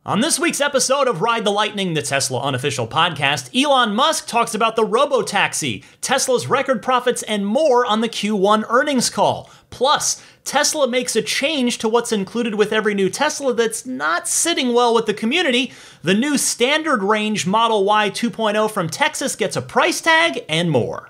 On this week's episode of Ride the Lightning, the Tesla unofficial podcast, Elon Musk talks about the Robo Taxi, Tesla's record profits, and more on the Q1 earnings call. Plus, Tesla makes a change to what's included with every new Tesla that's not sitting well with the community. The new standard range Model Y 2.0 from Texas gets a price tag, and more.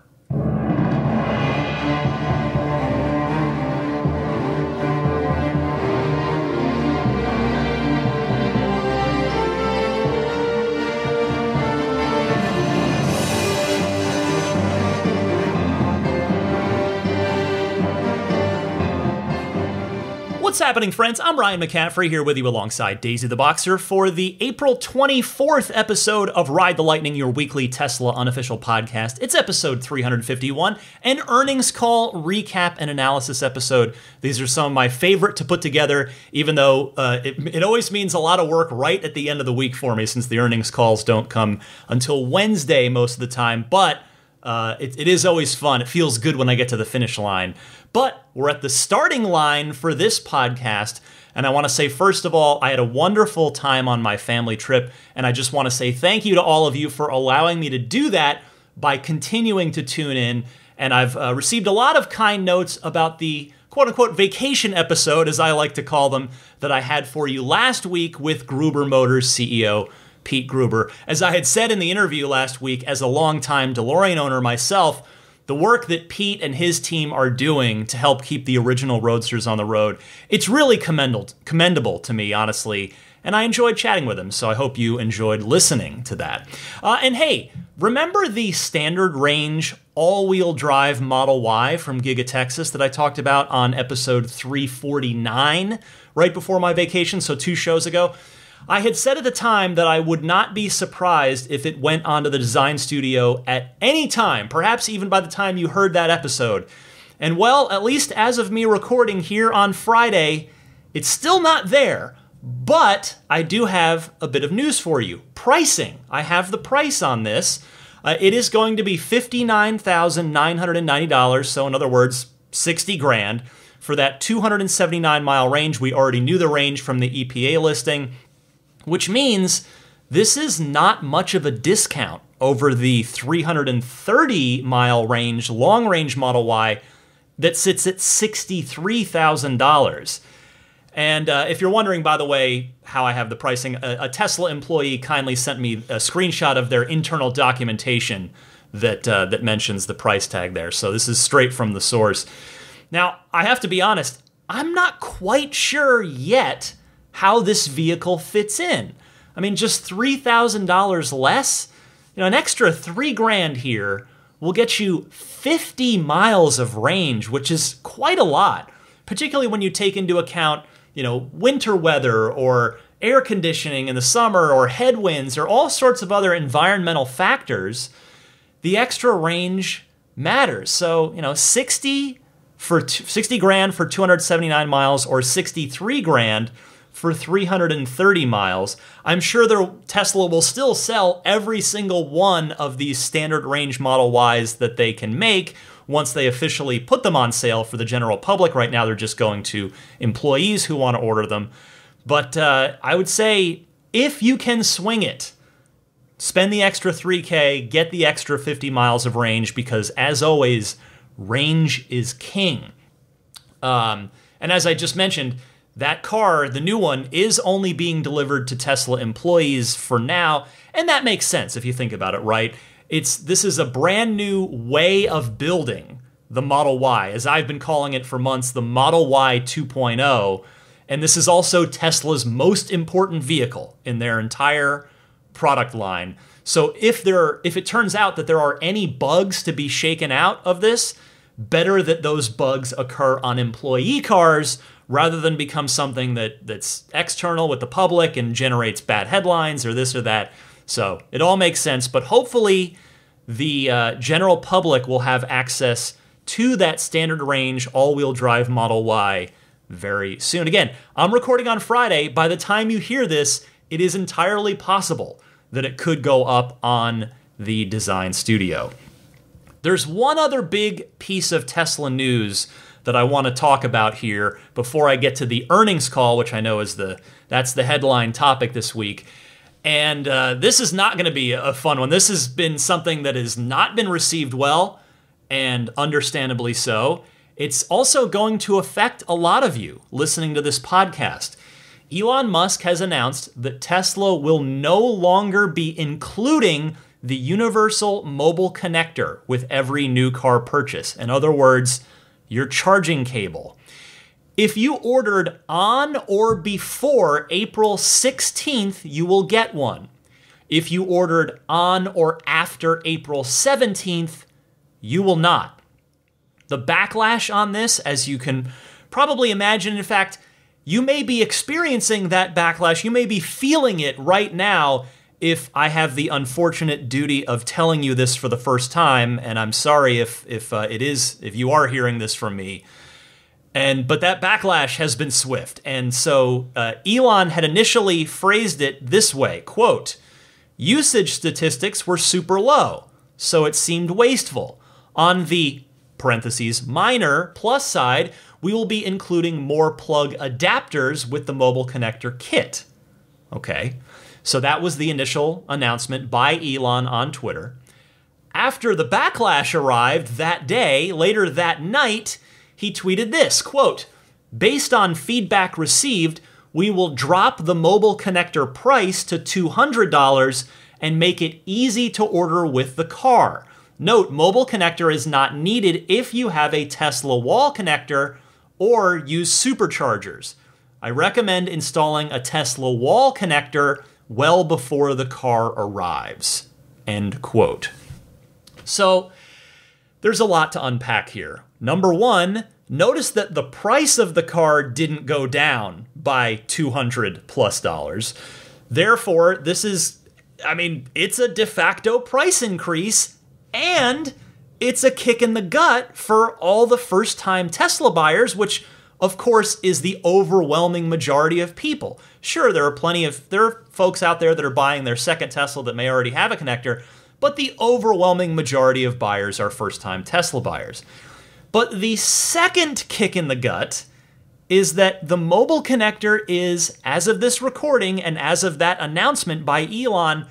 What's happening, friends? I'm Ryan McCaffrey here with you alongside Daisy the Boxer for the April 24th episode of Ride the Lightning, your weekly Tesla unofficial podcast. It's episode 351, an earnings call recap and analysis episode. These are some of my favorite to put together, even though it always means a lot of work right at the end of the week for me, since the earnings calls don't come until Wednesday most of the time. But it is always fun. It feels good when I get to the finish line. But we're at the starting line for this podcast, and I want to say, first of all, I had a wonderful time on my family trip, and I just want to say thank you to all of you for allowing me to do that by continuing to tune in. And I've received a lot of kind notes about the quote-unquote vacation episode, as I like to call them, that I had for you last week with Gruber Motors CEO Pete Gruber. As I had said in the interview last week, as a longtime DeLorean owner myself, the work that Pete and his team are doing to help keep the original Roadsters on the road, it's really commendable to me, honestly, and I enjoyed chatting with him, so I hope you enjoyed listening to that. And hey, remember the standard range all-wheel drive Model Y from Giga Texas that I talked about on episode 349 right before my vacation, so 2 shows ago? I had said at the time that I would not be surprised if it went onto the design studio at any time, perhaps even by the time you heard that episode. And well, at least as of me recording here on Friday, it's still not there. But I do have a bit of news for you. Pricing. I have the price on this. It is going to be $59,990, so in other words, 60 grand for that 279-mile range. We already knew the range from the EPA listing, which means this is not much of a discount over the 330-mile range, long-range Model Y that sits at $63,000. And if you're wondering, by the way, how I have the pricing, a Tesla employee kindly sent me a screenshot of their internal documentation that mentions the price tag there. So this is straight from the source. Now, I have to be honest, I'm not quite sure yet how this vehicle fits in. I mean, just $3,000 less, an extra $3,000 here will get you 50 miles of range, which is quite a lot, particularly when you take into account, winter weather or air conditioning in the summer or headwinds or all sorts of other environmental factors. The extra range matters. So, 60 grand for 279 miles or 63 grand for 330 miles. I'm sure Tesla will still sell every single one of these standard range Model Ys that they can make once they officially put them on sale for the general public. Right now, they're just going to employees who want to order them. But I would say, if you can swing it, spend the extra $3,000, get the extra 50 miles of range, because as always, range is king. And as I just mentioned, that car, the new one, is only being delivered to Tesla employees for now, and that makes sense if you think about it, right? This is a brand new way of building the Model Y, as I've been calling it for months, the Model Y 2.0, and this is also Tesla's most important vehicle in their entire product line. So if it turns out that there are any bugs to be shaken out of this, better that those bugs occur on employee cars rather than become something that's external with the public and generates bad headlines or this or that. So it all makes sense, but hopefully the general public will have access to that standard range all-wheel drive Model Y very soon. Again, I'm recording on Friday. By the time you hear this, it is entirely possible that it could go up on the design studio. There's one other big piece of Tesla news that I want to talk about here before I get to the earnings call, which I know is that's the headline topic this week. And this is not going to be a fun one. This has been something that has not been received well, and understandably so. It's also going to affect a lot of you listening to this podcast. Elon Musk has announced that Tesla will no longer be including the universal mobile connector with every new car purchase. In other words, your charging cable. If you ordered on or before April 16th, you will get one. If you ordered on or after April 17th, you will not. The backlash on this, as you can probably imagine, in fact, you may be experiencing that backlash. You may be feeling it right now if I have the unfortunate duty of telling you this for the first time, and I'm sorry if you are hearing this from me. But that backlash has been swift. And so Elon had initially phrased it this way, quote, "Usage statistics were super low, so it seemed wasteful. On the parentheses minor plus side, we will be including more plug adapters with the mobile connector kit." Okay, so that was the initial announcement by Elon on Twitter. After the backlash arrived that day, later that night, he tweeted this, quote, "Based on feedback received, we will drop the mobile connector price to $200 and make it easy to order with the car. Note, mobile connector is not needed if you have a Tesla wall connector or use superchargers. I recommend installing a Tesla wall connector well before the car arrives." End quote. So there's a lot to unpack here. Number one, notice that the price of the car didn't go down by $200+. Therefore, it's a de facto price increase, and it's a kick in the gut for all the first-time Tesla buyers, which, of course, is the overwhelming majority of people. Sure, there are folks out there that are buying their second Tesla that may already have a connector, but the overwhelming majority of buyers are first-time Tesla buyers. But the second kick in the gut is that the mobile connector is, as of this recording and as of that announcement by Elon,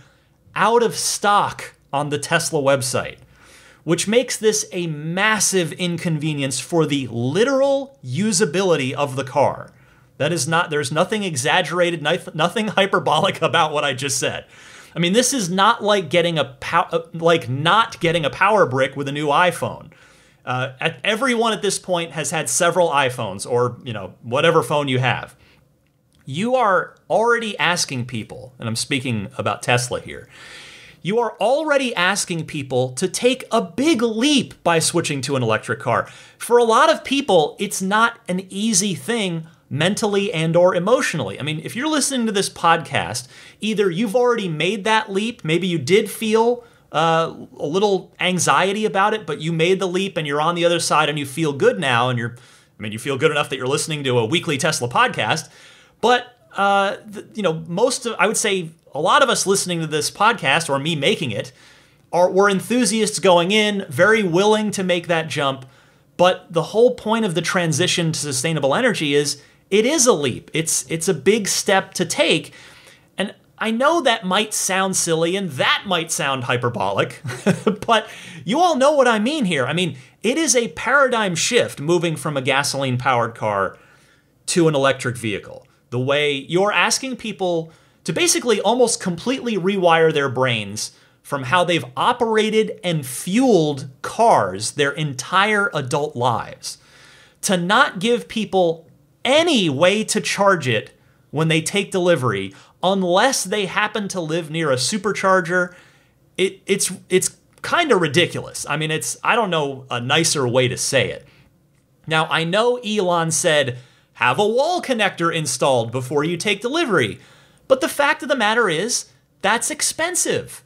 out of stock on the Tesla website, which makes this a massive inconvenience for the literal usability of the car. There's nothing exaggerated, nothing hyperbolic about what I just said. I mean, this is not like not getting a power brick with a new iPhone. Everyone at this point has had several iPhones or, whatever phone you have. You are already asking people, and I'm speaking about Tesla here, you are already asking people to take a big leap by switching to an electric car. For a lot of people, it's not an easy thing mentally and or emotionally. I mean, if you're listening to this podcast, either you've already made that leap, maybe you did feel a little anxiety about it, but you made the leap and you're on the other side and you feel good now, and you feel good enough that you're listening to a weekly Tesla podcast. But I would say a lot of us listening to this podcast, or me making it, we're enthusiasts going in, very willing to make that jump. But the whole point of the transition to sustainable energy is it is a leap. It's a big step to take. And I know that might sound silly and that might sound hyperbolic, but you all know what I mean here. I mean, it is a paradigm shift moving from a gasoline-powered car to an electric vehicle. The way you're asking people to basically almost completely rewire their brains from how they've operated and fueled cars their entire adult lives, to not give people any way to charge it when they take delivery unless they happen to live near a supercharger. It's kind of ridiculous. I mean, I don't know a nicer way to say it. Now, I know Elon said, have a wall connector installed before you take delivery. But the fact of the matter is, that's expensive.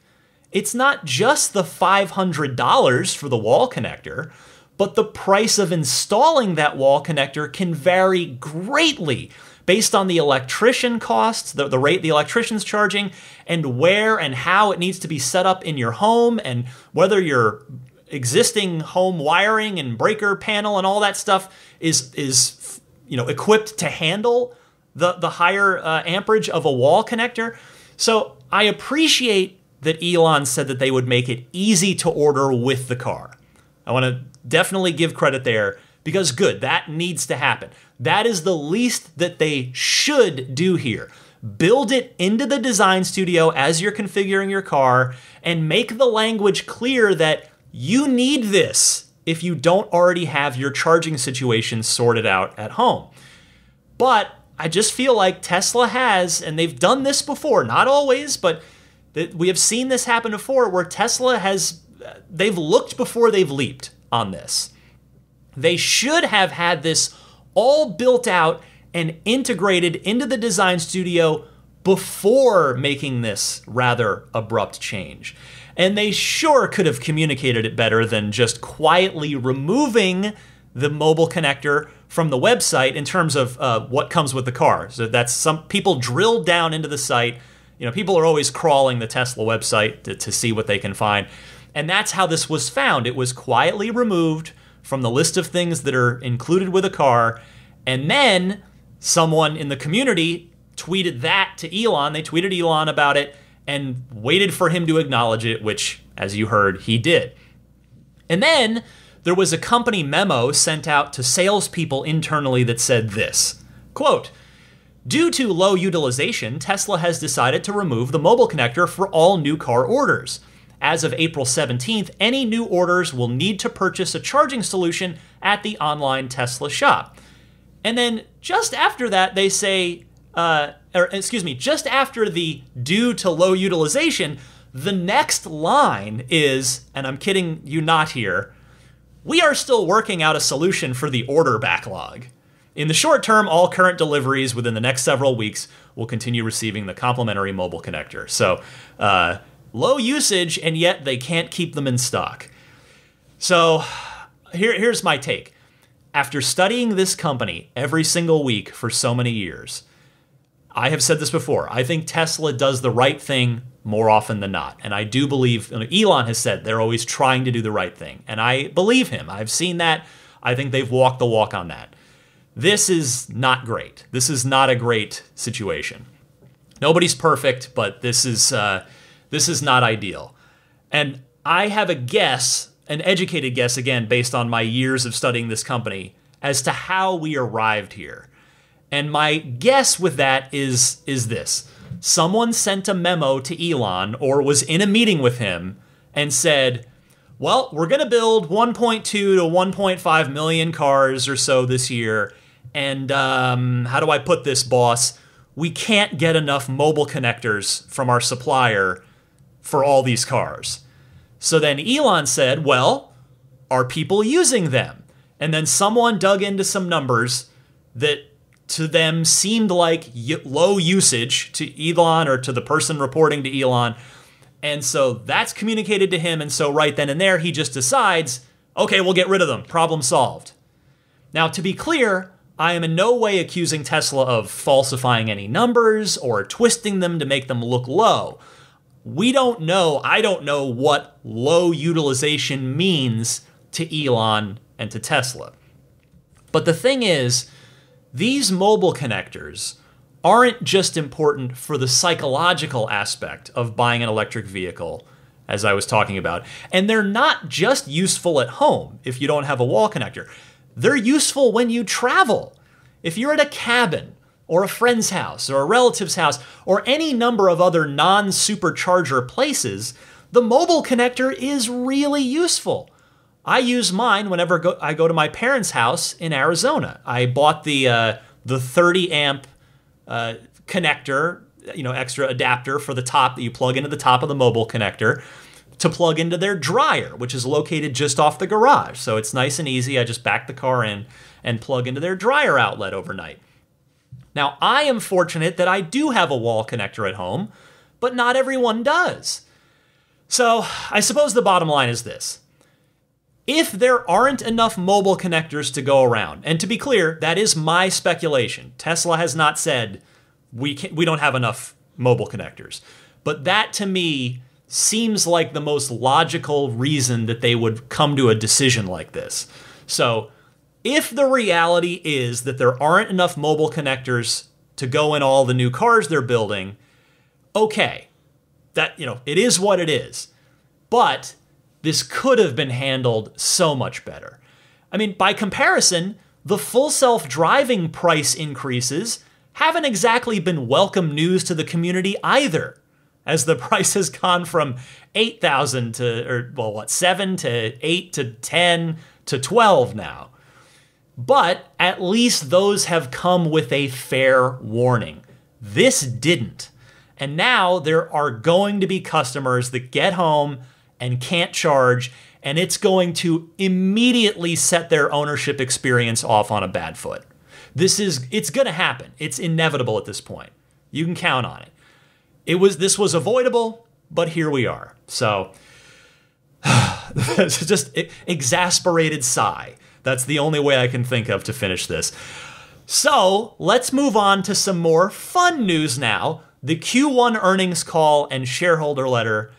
It's not just the $500 for the wall connector, but the price of installing that wall connector can vary greatly based on the electrician costs, the rate the electrician's charging, and where and how it needs to be set up in your home, and whether you're existing home wiring and breaker panel and all that stuff is equipped to handle the higher amperage of a wall connector. So I appreciate that Elon said that they would make it easy to order with the car. I want to definitely give credit there, because good, that needs to happen. That is the least that they should do here. Build it into the design studio as you're configuring your car and make the language clear that you need this if you don't already have your charging situation sorted out at home. But I just feel like Tesla has, and they've done this before, not always, but we have seen this happen before, where Tesla they've looked before they've leaped on this. They should have had this all built out and integrated into the design studio before making this rather abrupt change. And they sure could have communicated it better than just quietly removing the mobile connector from the website in terms of what comes with the car. So that's some people drilled down into the site. People are always crawling the Tesla website to see what they can find. And that's how this was found. It was quietly removed from the list of things that are included with a car. And then someone in the community tweeted that to Elon. They tweeted Elon about it and waited for him to acknowledge it, which, as you heard, he did. And then there was a company memo sent out to salespeople internally that said this, quote, "Due to low utilization, Tesla has decided to remove the mobile connector for all new car orders. As of April 17th, any new orders will need to purchase a charging solution at the online Tesla shop." And then just after that, they say, just after the due to low utilization, the next line is, and I'm kidding you not here, "We are still working out a solution for the order backlog. In the short term, all current deliveries within the next several weeks will continue receiving the complimentary mobile connector." So low usage, and yet they can't keep them in stock. So here's my take. After studying this company every single week for so many years, I have said this before, I think Tesla does the right thing more often than not. And I do believe, Elon has said they're always trying to do the right thing. And I believe him. I've seen that. I think they've walked the walk on that. This is not great. This is not a great situation. Nobody's perfect, but this is not ideal. And I have a guess, an educated guess, again, based on my years of studying this company, as to how we arrived here. And my guess with that is this. Someone sent a memo to Elon or was in a meeting with him and said, well, we're going to build 1.2 to 1.5 million cars or so this year. And how do I put this, boss? We can't get enough mobile connectors from our supplier for all these cars. So then Elon said, well, are people using them? And then someone dug into some numbers that to them seemed like low usage to Elon or to the person reporting to Elon. And so that's communicated to him. And so right then and there, he just decides, okay, we'll get rid of them. Problem solved. Now, to be clear, I am in no way accusing Tesla of falsifying any numbers or twisting them to make them look low. We don't know, I don't know what low utilization means to Elon and to Tesla. But the thing is, these mobile connectors aren't just important for the psychological aspect of buying an electric vehicle, as I was talking about. And they're not just useful at home if you don't have a wall connector. They're useful when you travel. If you're at a cabin, or a friend's house, or a relative's house, or any number of other non-supercharger places, the mobile connector is really useful. I use mine whenever I go to my parents' house in Arizona. I bought the 30 amp connector, extra adapter for the top that you plug into the top of the mobile connector to plug into their dryer, which is located just off the garage. So it's nice and easy. I just back the car in and plug into their dryer outlet overnight. Now, I am fortunate that I do have a wall connector at home, but not everyone does. So I suppose the bottom line is this. If there aren't enough mobile connectors to go around, and to be clear, that is my speculation. Tesla has not said we don't have enough mobile connectors. But that, to me, seems like the most logical reason that they would come to a decision like this. So if the reality is that there aren't enough mobile connectors to go in all the new cars they're building, okay, that, it is what it is. But this could have been handled so much better. I mean, by comparison, the full self-driving price increases haven't exactly been welcome news to the community either, as the price has gone from 8,000 to, 7 to 8 to 10 to 12 now. But at least those have come with a fair warning. This didn't. And now there are going to be customers that get home and can't charge, and it's going to immediately set their ownership experience off on a bad foot. It's going to happen. It's inevitable at this point. You can count on it. This was avoidable, but here we are. So, it's just exasperated sigh. That's the only way I can think of to finish this. So, let's move on to some more fun news now. The Q1 earnings call and shareholder letter.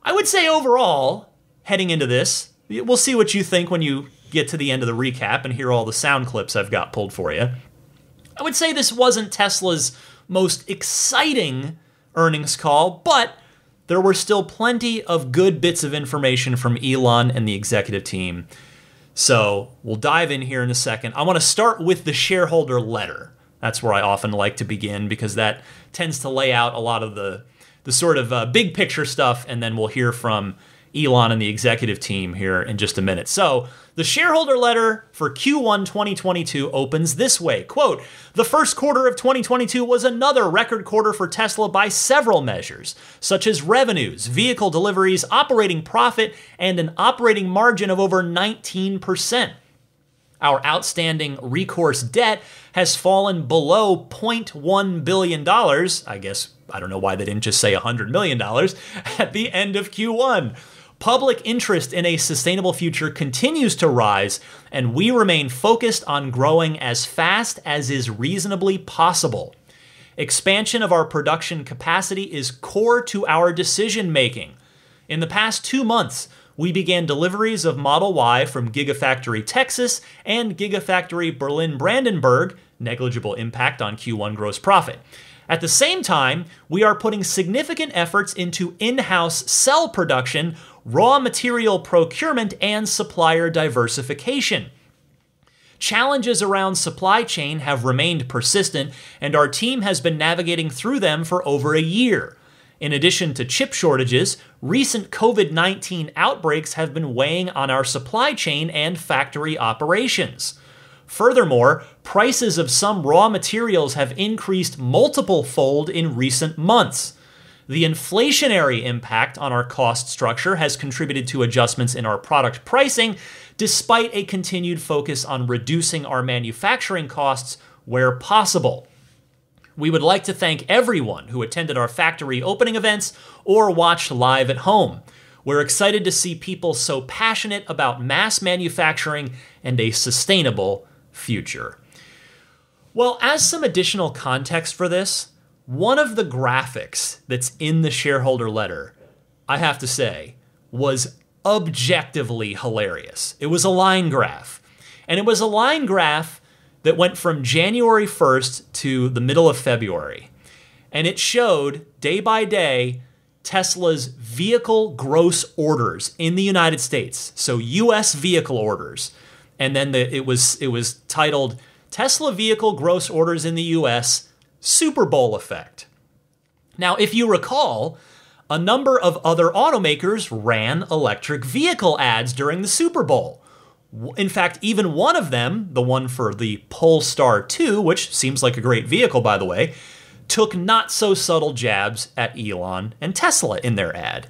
I would say overall, heading into this, we'll see what you think when you get to the end of the recap and hear all the sound clips I've got pulled for you. I would say this wasn't Tesla's most exciting earnings call, but there were still plenty of good bits of information from Elon and the executive team. So we'll dive in here in a second. I want to start with the shareholder letter. That's where I often like to begin because that tends to lay out a lot of the sort of big picture stuff, and then we'll hear from Elon and the executive team here in just a minute. So the shareholder letter for Q1 2022 opens this way, quote, "The first quarter of 2022 was another record quarter for Tesla by several measures, such as revenues, vehicle deliveries, operating profit, and an operating margin of over 19%. Our outstanding recourse debt has fallen below $0.1 billion, I don't know why they didn't just say $100 million, at the end of Q1. Public interest in a sustainable future continues to rise, and we remain focused on growing as fast as is reasonably possible. Expansion of our production capacity is core to our decision-making. In the past 2 months, we began deliveries of Model Y from Gigafactory Texas and Gigafactory Berlin-Brandenburg, negligible impact on Q1 gross profit. At the same time, we are putting significant efforts into in-house cell production, raw material procurement, and supplier diversification. Challenges around supply chain have remained persistent, and our team has been navigating through them for over a year. In addition to chip shortages, recent COVID-19 outbreaks have been weighing on our supply chain and factory operations. Furthermore, prices of some raw materials have increased multiple-fold in recent months. The inflationary impact on our cost structure has contributed to adjustments in our product pricing, despite a continued focus on reducing our manufacturing costs where possible. We would like to thank everyone who attended our factory opening events or watched live at home. We're excited to see people so passionate about mass manufacturing and a sustainable future." Well, as some additional context for this, one of the graphics that's in the shareholder letter, I have to say, was objectively hilarious. It was a line graph. And it was a line graph that went from January 1st to the middle of February. And it showed, day by day, Tesla's vehicle gross orders in the United States. So US vehicle orders. And then it was titled, "Tesla Vehicle Gross Orders in the US, Super Bowl Effect." Now, if you recall, a number of other automakers ran electric vehicle ads during the Super Bowl. In fact, even one of them, the one for the Polestar 2, which seems like a great vehicle, by the way, took not-so-subtle jabs at Elon and Tesla in their ad.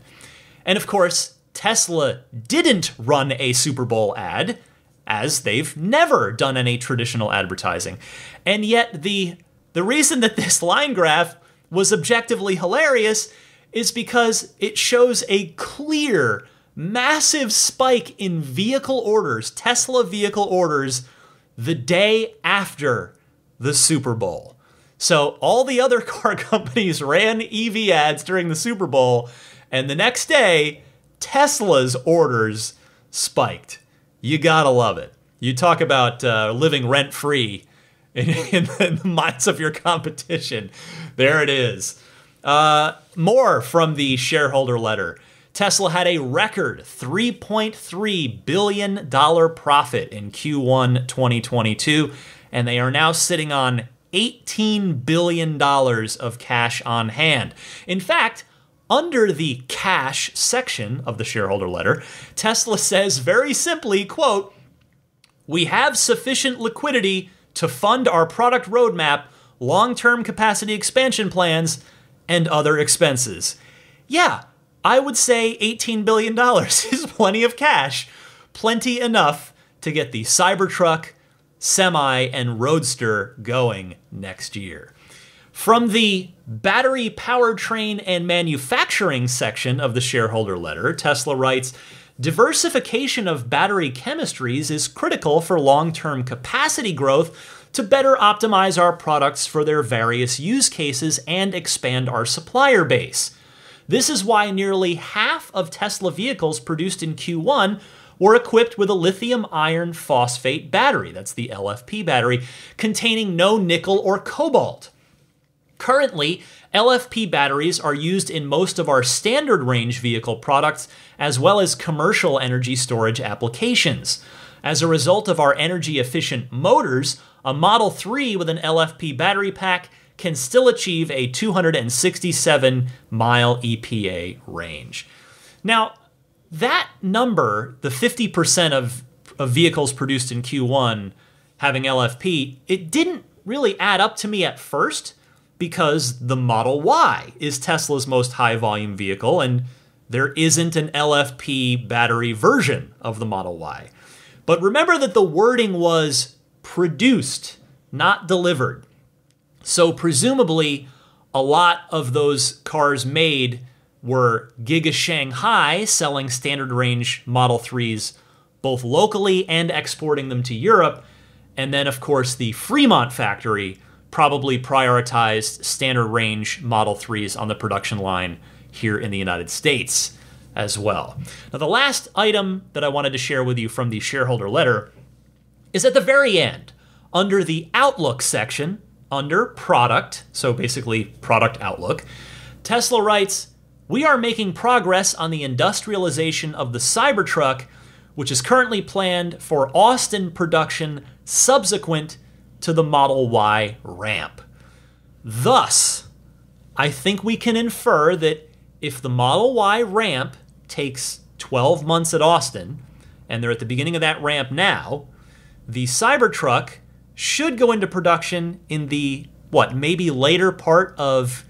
And of course, Tesla didn't run a Super Bowl ad, as they've never done any traditional advertising. And yet the reason that this line graph was objectively hilarious is because it shows a clear, massive spike in vehicle orders, Tesla vehicle orders, the day after the Super Bowl. So all the other car companies ran EV ads during the Super Bowl, And the next day, Tesla's orders spiked. You gotta love it. You talk about living rent-free in the minds of your competition. There it is. More from the shareholder letter. Tesla had a record $3.3 billion profit in Q1 2022, and they are now sitting on $18 billion of cash on hand. In fact, under the cash section of the shareholder letter, Tesla says very simply, quote, "We have sufficient liquidity to fund our product roadmap, long-term capacity expansion plans, and other expenses." Yeah, I would say $18 billion is plenty of cash. Plenty enough to get the Cybertruck, Semi, and Roadster going next year. From the battery powertrain and manufacturing section of the shareholder letter, Tesla writes, "Diversification of battery chemistries is critical for long-term capacity growth to better optimize our products for their various use cases and expand our supplier base. This is why nearly half of Tesla vehicles produced in Q1 were equipped with a lithium iron phosphate battery, that's the LFP battery, containing no nickel or cobalt. Currently, LFP batteries are used in most of our standard range vehicle products, as well as commercial energy storage applications. As a result of our energy-efficient motors, a Model 3 with an LFP battery pack can still achieve a 267-mile EPA range." Now, that number, the 50% of vehicles produced in Q1 having LFP, it didn't really add up to me at first, because the Model Y is Tesla's most high-volume vehicle, and there isn't an LFP battery version of the Model Y. But remember that the wording was produced, not delivered. So presumably, a lot of those cars made were Giga Shanghai selling standard range Model 3s both locally and exporting them to Europe. And then, of course, the Fremont factory probably prioritized standard range Model 3s on the production line here in the United States as well. Now, the last item that I wanted to share with you from the shareholder letter is at the very end, under the Outlook section, under Product, so basically Product Outlook, Tesla writes, "We are making progress on the industrialization of the Cybertruck, which is currently planned for Austin production subsequent to the Model Y ramp." Thus, I think we can infer that if the Model Y ramp takes 12 months at Austin, and they're at the beginning of that ramp now, the Cybertruck should go into production in the, maybe later part of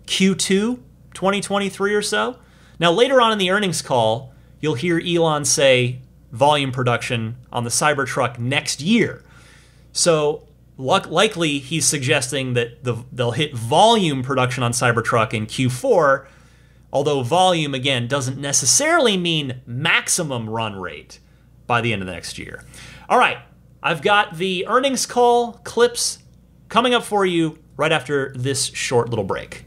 Q2 2023 or so. Now, later on in the earnings call, you'll hear Elon say volume production on the Cybertruck next year. So likely he's suggesting that they'll hit volume production on Cybertruck in Q4, although volume, again, doesn't necessarily mean maximum run rate by the end of the next year. All right, I've got the earnings call clips coming up for you right after this short little break.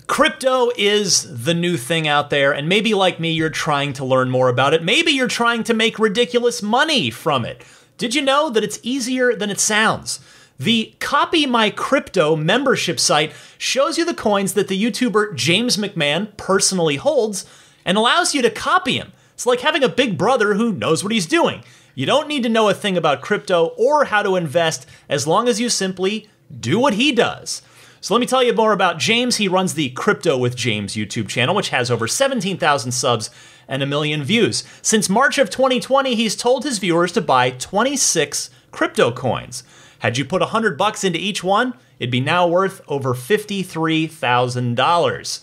Crypto is the new thing out there, and maybe like me, you're trying to learn more about it. Maybe you're trying to make ridiculous money from it. Did you know that it's easier than it sounds? The Copy My Crypto membership site shows you the coins that the YouTuber James McMahon personally holds and allows you to copy him. It's like having a big brother who knows what he's doing. You don't need to know a thing about crypto or how to invest as long as you simply do what he does. So let me tell you more about James. He runs the Crypto with James YouTube channel, which has over 17,000 subs and 1 million views. Since March of 2020, he's told his viewers to buy 26 crypto coins. Had you put $100 into each one, it'd be now worth over $53,000.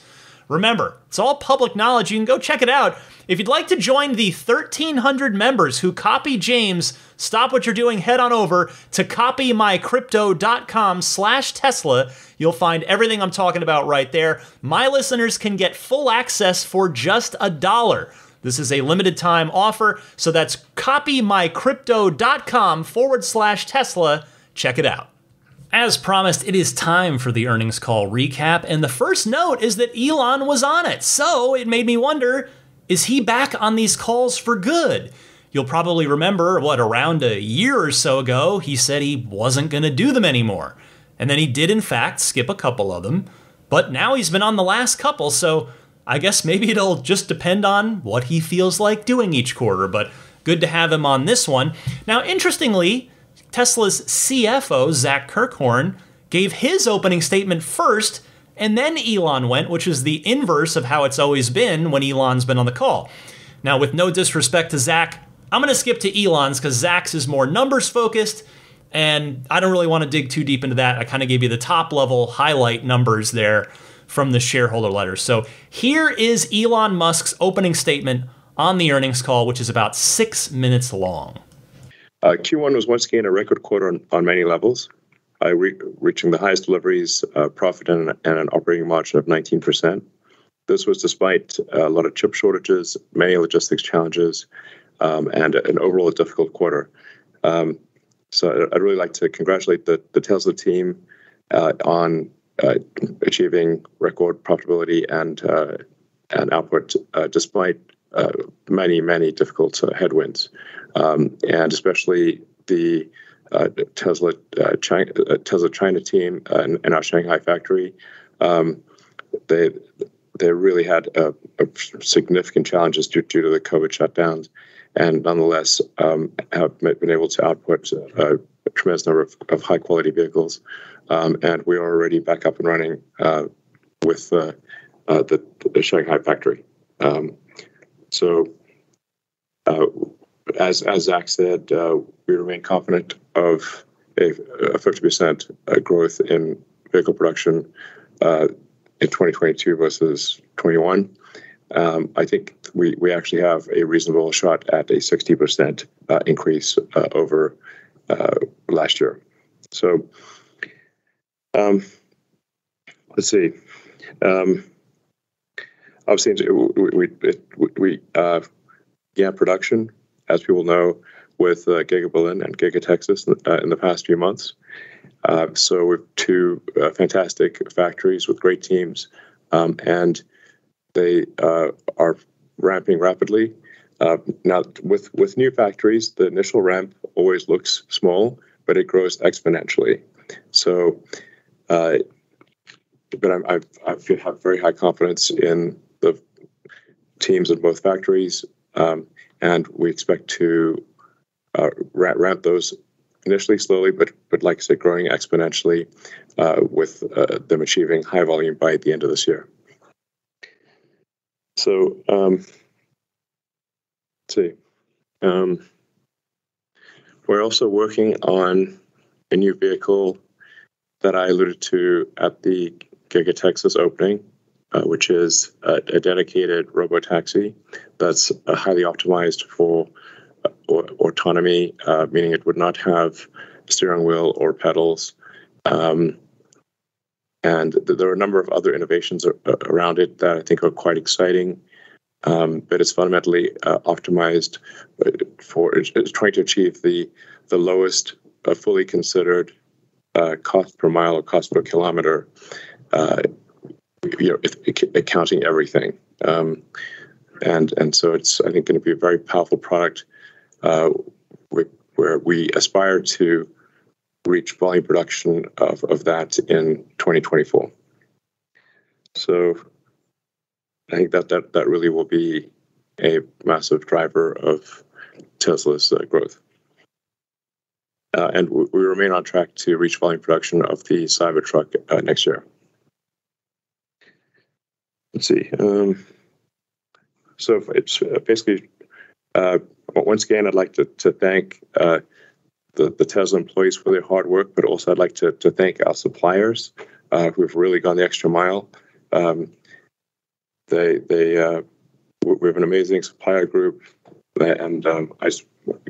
Remember, it's all public knowledge. You can go check it out. If you'd like to join the 1,300 members who copy James, stop what you're doing, head on over to copymycrypto.com/Tesla. You'll find everything I'm talking about right there. My listeners can get full access for just $1. This is a limited time offer, so that's copymycrypto.com/Tesla. Check it out. As promised, it is time for the earnings call recap, and the first note is that Elon was on it, so it made me wonder, is he back on these calls for good? You'll probably remember, around a year or so ago, he said he wasn't going to do them anymore. And then he did, in fact, skip a couple of them. But now he's been on the last couple, so I guess maybe it'll just depend on what he feels like doing each quarter. But good to have him on this one. Now, interestingly, Tesla's CFO, Zach Kirkhorn, gave his opening statement first, and then Elon went, which is the inverse of how it's always been when Elon's been on the call. Now, with no disrespect to Zach, I'm going to skip to Elon's because Zach's is more numbers focused, and I don't really want to dig too deep into that. I kind of gave you the top level highlight numbers there from the shareholder letter. So here is Elon Musk's opening statement on the earnings call, which is about 6 minutes long. Q1 was once again a record quarter on many levels, reaching the highest deliveries, profit, and an operating margin of 19%. This was despite a lot of chip shortages, many logistics challenges, and an overall difficult quarter. So I'd really like to congratulate the Tesla team on achieving record profitability and output despite many difficult headwinds, and especially the Tesla China team in our Shanghai factory. They really had significant challenges due to the COVID shutdowns, and nonetheless have been able to output a tremendous number of high quality vehicles, and we are already back up and running with the Shanghai factory. So, as Zach said, we remain confident of a 50% growth in vehicle production in 2022 versus 21. I think we actually have a reasonable shot at a 60% increase over last year. So, let's see. Obviously, we began production, as people know, with Giga Berlin and Giga Texas in the past few months. So we have two fantastic factories with great teams, and they are ramping rapidly. Now, with new factories, the initial ramp always looks small, but it grows exponentially. So, but I have very high confidence in the teams in both factories, and we expect to ramp those initially slowly, but like I said, growing exponentially, with them achieving high volume by the end of this year. So, let's see. We're also working on a new vehicle that I alluded to at the Giga Texas opening, which is a dedicated Robo Taxi that's highly optimized for autonomy, meaning it would not have steering wheel or pedals. And there are a number of other innovations around it that I think are quite exciting. But it's fundamentally optimized it's trying to achieve the lowest fully considered cost per mile or cost per kilometer, accounting everything. And so it's, I think, going to be a very powerful product where we aspire to reach volume production of that in 2024. So I think that really will be a massive driver of Tesla's growth. And we remain on track to reach volume production of the Cybertruck next year. Let's see. So it's basically, once again, I'd like to thank the Tesla employees for their hard work, but also I'd like to thank our suppliers who have really gone the extra mile. We have an amazing supplier group, and I just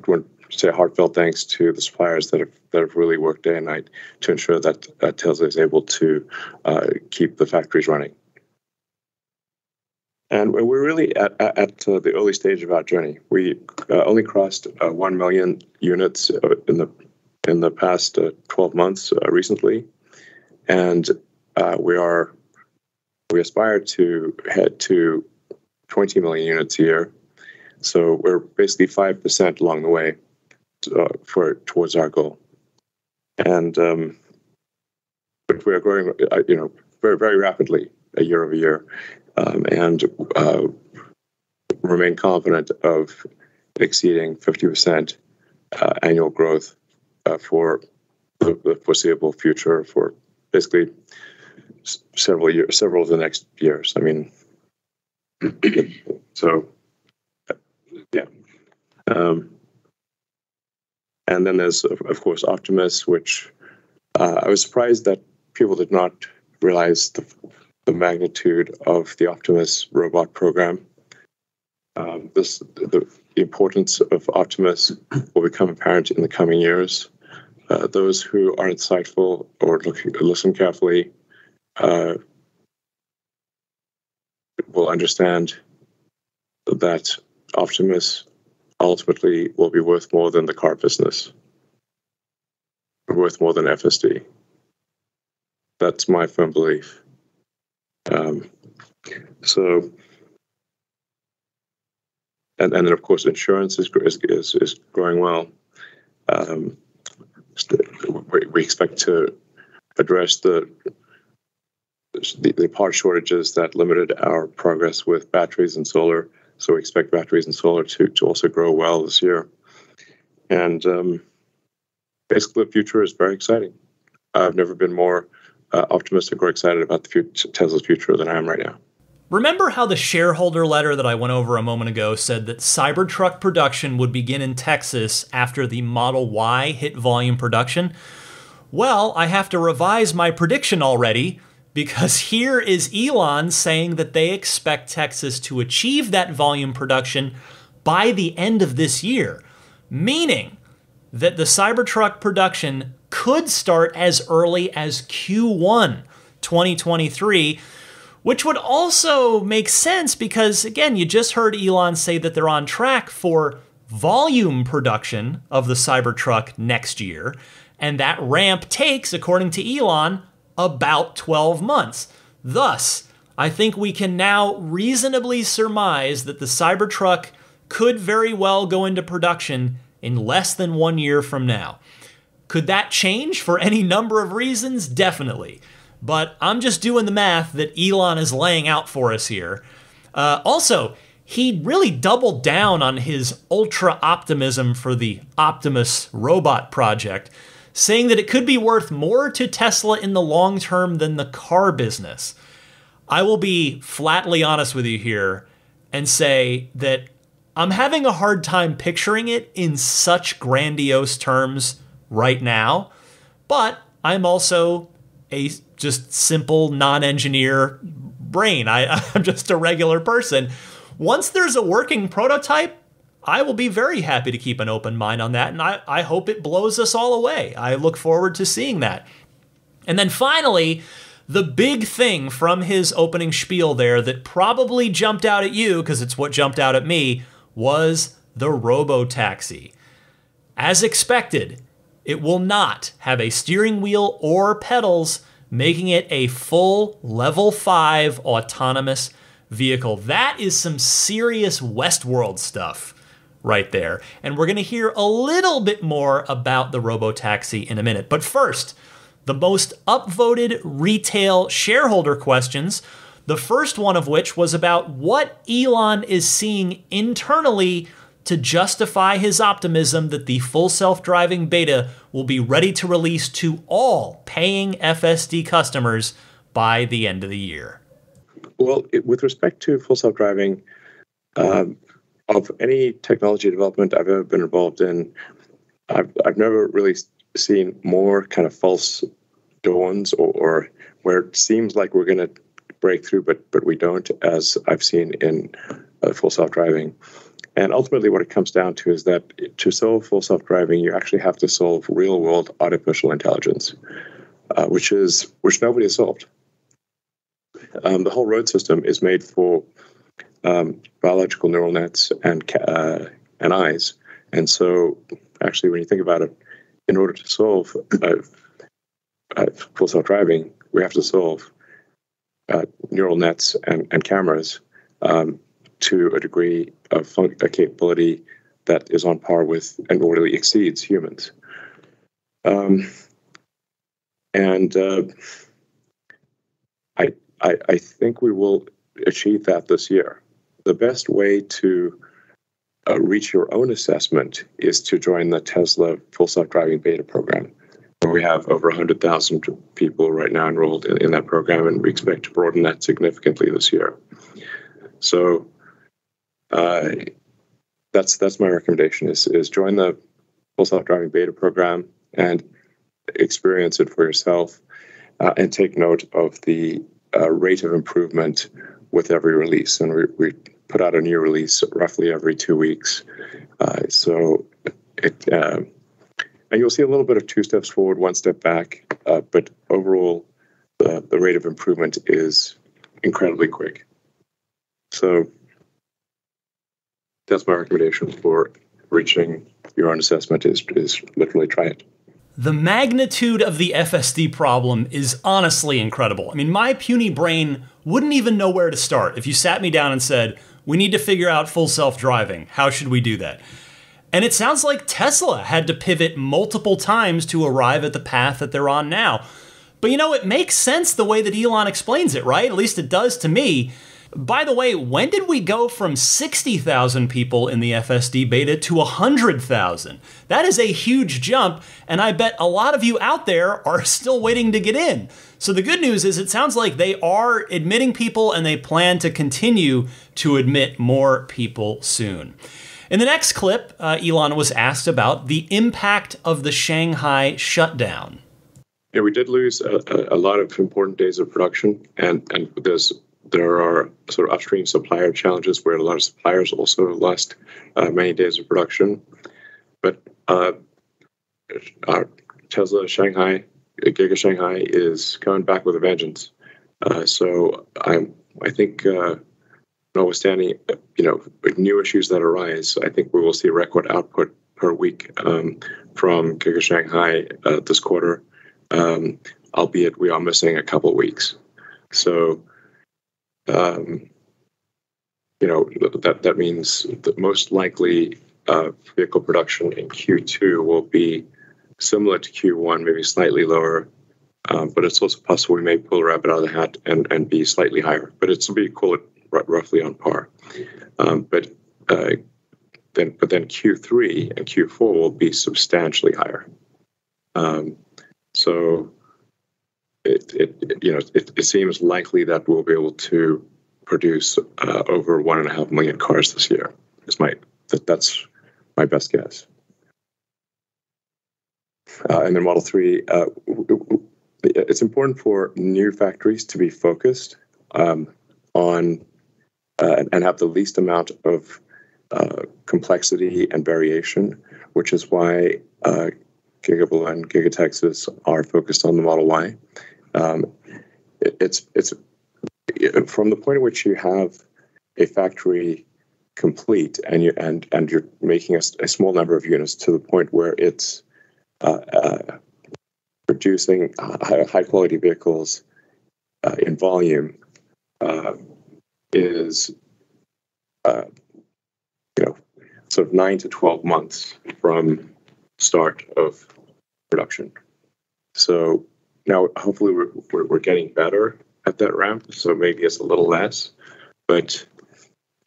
want to say a heartfelt thanks to the suppliers that have really worked day and night to ensure that Tesla is able to keep the factories running. And we're really at the early stage of our journey. We only crossed 1 million units in the past 12 months recently, and we aspire to head to 20 million units a year. So we're basically 5% along the way towards our goal, and but we are growing, very very rapidly year over year, and remain confident of exceeding 50% annual growth for the foreseeable future, for basically several of the next years. I mean, so yeah. And then there's, of course, Optimus, which I was surprised that people did not realize the magnitude of the Optimus robot program. The importance of Optimus will become apparent in the coming years. Those who are insightful or listen carefully will understand that Optimus ultimately will be worth more than the car business, worth more than FSD. That's my firm belief. And then of course insurance is growing well. We expect to address the part shortages that limited our progress with batteries and solar. So we expect batteries and solar to also grow well this year. And basically the future is very exciting. I've never been more optimistic or excited about Tesla's future than I am right now. Remember how the shareholder letter that I went over a moment ago said that Cybertruck production would begin in Texas after the Model Y hit volume production? Well, I have to revise my prediction already, because here is Elon saying that they expect Texas to achieve that volume production by the end of this year, meaning that the Cybertruck production could start as early as Q1 2023, which would also make sense because, again, you just heard Elon say that they're on track for volume production of the Cybertruck next year, and that ramp takes, according to Elon, about 12 months. Thus, I think we can now reasonably surmise that the Cybertruck could very well go into production in less than 1 year from now. Could that change for any number of reasons? Definitely. But I'm just doing the math that Elon is laying out for us here. Also, he really doubled down on his ultra optimism for the Optimus robot project, saying that it could be worth more to Tesla in the long term than the car business. I will be flatly honest with you here and say that I'm having a hard time picturing it in such grandiose terms right now, but I'm also a just simple non-engineer brain. I'm just a regular person. Once there's a working prototype, I will be very happy to keep an open mind on that, and I hope it blows us all away. I look forward to seeing that. And then finally, the big thing from his opening spiel there that probably jumped out at you, because it's what jumped out at me, was the Robo Taxi. As expected, it will not have a steering wheel or pedals, making it a full level 5 autonomous vehicle. That is some serious Westworld stuff right there. And we're going to hear a little bit more about the Robo Taxi in a minute. But first, the most upvoted retail shareholder questions, the first one of which was about what Elon is seeing internally to justify his optimism that the full self-driving beta will be ready to release to all paying FSD customers by the end of the year. Well, with respect to full self-driving, of any technology development I've ever been involved in, I've never really seen more kind of false dawns or where it seems like we're going to break through, but we don't, as I've seen in full self-driving. And ultimately what it comes down to is that to solve full self-driving, you actually have to solve real-world artificial intelligence, which nobody has solved. The whole road system is made for biological neural nets and eyes. And so, actually, when you think about it, in order to solve full self-driving, we have to solve neural nets and cameras to a degree of a capability that is on par with and really exceeds humans. I think we will achieve that this year. The best way to reach your own assessment is to join the Tesla Full Self-Driving Beta program, where we have over 100,000 people right now enrolled in that program, and we expect to broaden that significantly this year. So that's my recommendation: is join the Full Self-Driving Beta program and experience it for yourself, and take note of the rate of improvement with every release. And we put out a new release roughly every 2 weeks. And you'll see a little bit of 2 steps forward, 1 step back, but overall, the rate of improvement is incredibly quick. So that's my recommendation for reaching your own assessment is literally try it. The magnitude of the FSD problem is honestly incredible. I mean, my puny brain wouldn't even know where to start if you sat me down and said, we need to figure out full self-driving. How should we do that? And it sounds like Tesla had to pivot multiple times to arrive at the path that they're on now. But you know, it makes sense the way that Elon explains it, right? At least it does to me. By the way, when did we go from 60,000 people in the FSD beta to 100,000? That is a huge jump, and I bet a lot of you out there are still waiting to get in. So the good news is it sounds like they are admitting people, and they plan to continue to admit more people soon. In the next clip, Elon was asked about the impact of the Shanghai shutdown. Yeah, we did lose a lot of important days of production, and there are sort of upstream supplier challenges where a lot of suppliers also lost many days of production. But our Tesla Shanghai, Giga Shanghai, is coming back with a vengeance. So I think, notwithstanding new issues that arise, I think we will see record output per week from Giga Shanghai this quarter, albeit we are missing a couple of weeks. So that means that most likely vehicle production in Q2 will be similar to Q1, maybe slightly lower, but it's also possible we may pull a rabbit out of the hat and be slightly higher. But it's be call it roughly on par. But then Q3 and Q4 will be substantially higher. So it seems likely that we'll be able to produce over 1.5 million cars this year. That's my best guess. And then Model 3, it's important for new factories to be focused on and have the least amount of complexity and variation, which is why Giga Berlin, Giga Texas are focused on the Model Y. It's from the point at which you have a factory complete and you're making a small number of units to the point where it's producing high quality vehicles in volume is sort of 9 to 12 months from start of production. So now hopefully we're getting better at that ramp, so maybe it's a little less, but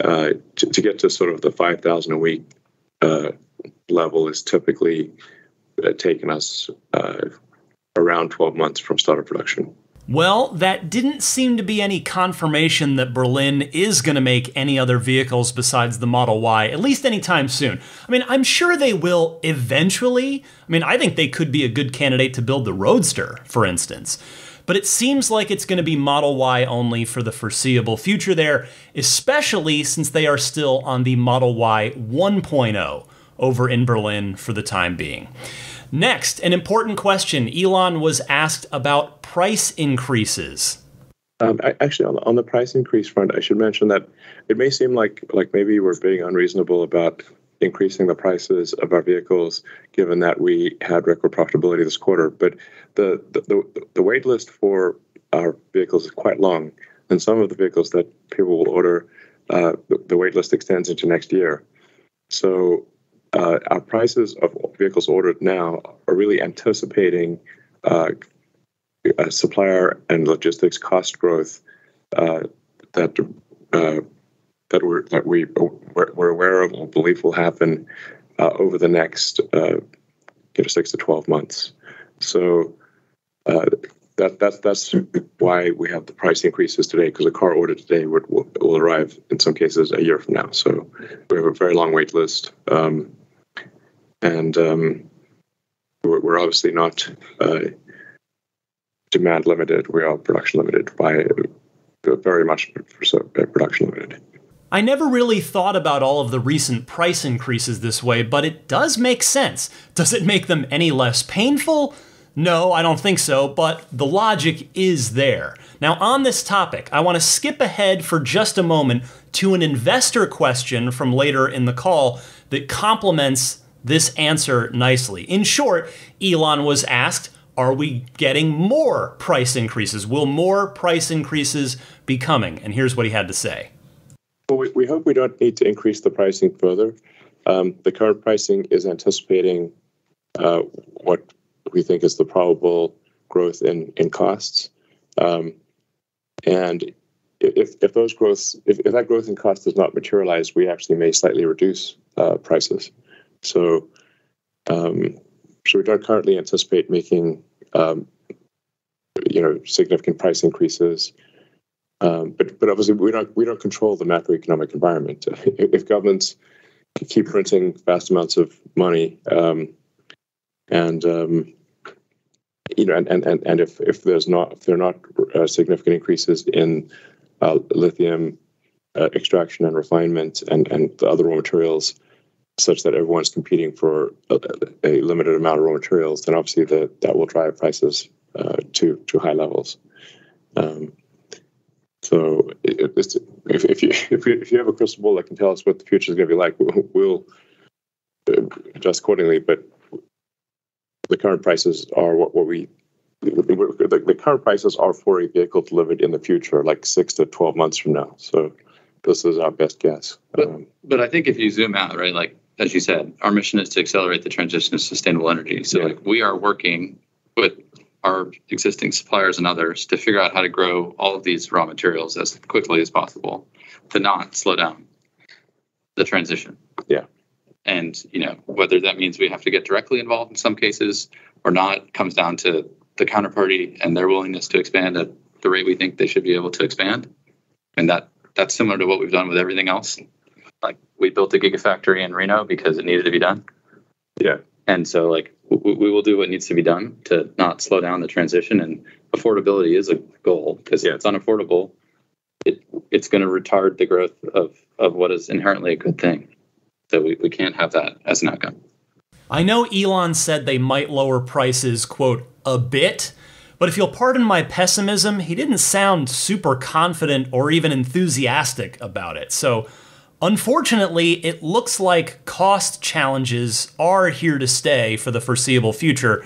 to get to sort of the 5,000 a week level is typically taken us around 12 months from start of production. Well, that didn't seem to be any confirmation that Berlin is going to make any other vehicles besides the Model Y, at least anytime soon. I mean, I'm sure they will eventually. I mean, I think they could be a good candidate to build the Roadster, for instance. But it seems like it's going to be Model Y only for the foreseeable future there, especially since they are still on the Model Y 1.0 over in Berlin for the time being. Next, an important question. Elon was asked about price increases. Actually, on the price increase front, I should mention that it may seem like maybe we're being unreasonable about increasing the prices of our vehicles, given that we had record profitability this quarter. But the wait list for our vehicles is quite long, and some of the vehicles that people will order, the wait list extends into next year. So our prices of vehicles ordered now are really anticipating supplier and logistics cost growth that we're aware of or believe will happen over the next 6 to 12 months. So that's why we have the price increases today, because a car ordered today will arrive in some cases a year from now. So we have a very long wait list, and we're obviously not demand limited. We are production limited by very much production limited. I never really thought about all of the recent price increases this way, but it does make sense. Does it make them any less painful? No, I don't think so, but the logic is there. Now, on this topic, I want to skip ahead for just a moment to an investor question from later in the call that complements this answer nicely. In short, Elon was asked, are we getting more price increases? Will more price increases be coming? And here's what he had to say. Well, we hope we don't need to increase the pricing further. The current pricing is anticipating what we think is the probable growth in costs. And if that growth in cost does not materialize, we actually may slightly reduce prices. So we don't currently anticipate making significant price increases. But obviously we don't control the macroeconomic environment. If governments keep printing vast amounts of money, and if there are not significant increases in lithium extraction and refinement and the other raw materials, such that everyone's competing for a limited amount of raw materials, then obviously that will drive prices to high levels. So if you have a crystal ball that can tell us what the future is going to be like, we'll adjust accordingly. But the current prices are the current prices are for a vehicle delivered in the future, like 6 to 12 months from now. So this is our best guess. But I think if you zoom out, right, like as you said, our mission is to accelerate the transition to sustainable energy. So we are working with our existing suppliers and others to figure out how to grow all of these raw materials as quickly as possible to not slow down the transition. Yeah. And, whether that means we have to get directly involved in some cases or not comes down to the counterparty and their willingness to expand at the rate we think they should be able to expand. And that's similar to what we've done with everything else. Like we built a gigafactory in Reno because it needed to be done. Yeah. And so we will do what needs to be done to not slow down the transition. And affordability is a goal because if it's unaffordable, it's going to retard the growth of what is inherently a good thing. So we can't have that as an outcome. I know Elon said they might lower prices, quote, a bit, but if you'll pardon my pessimism, he didn't sound super confident or even enthusiastic about it. So unfortunately, it looks like cost challenges are here to stay for the foreseeable future.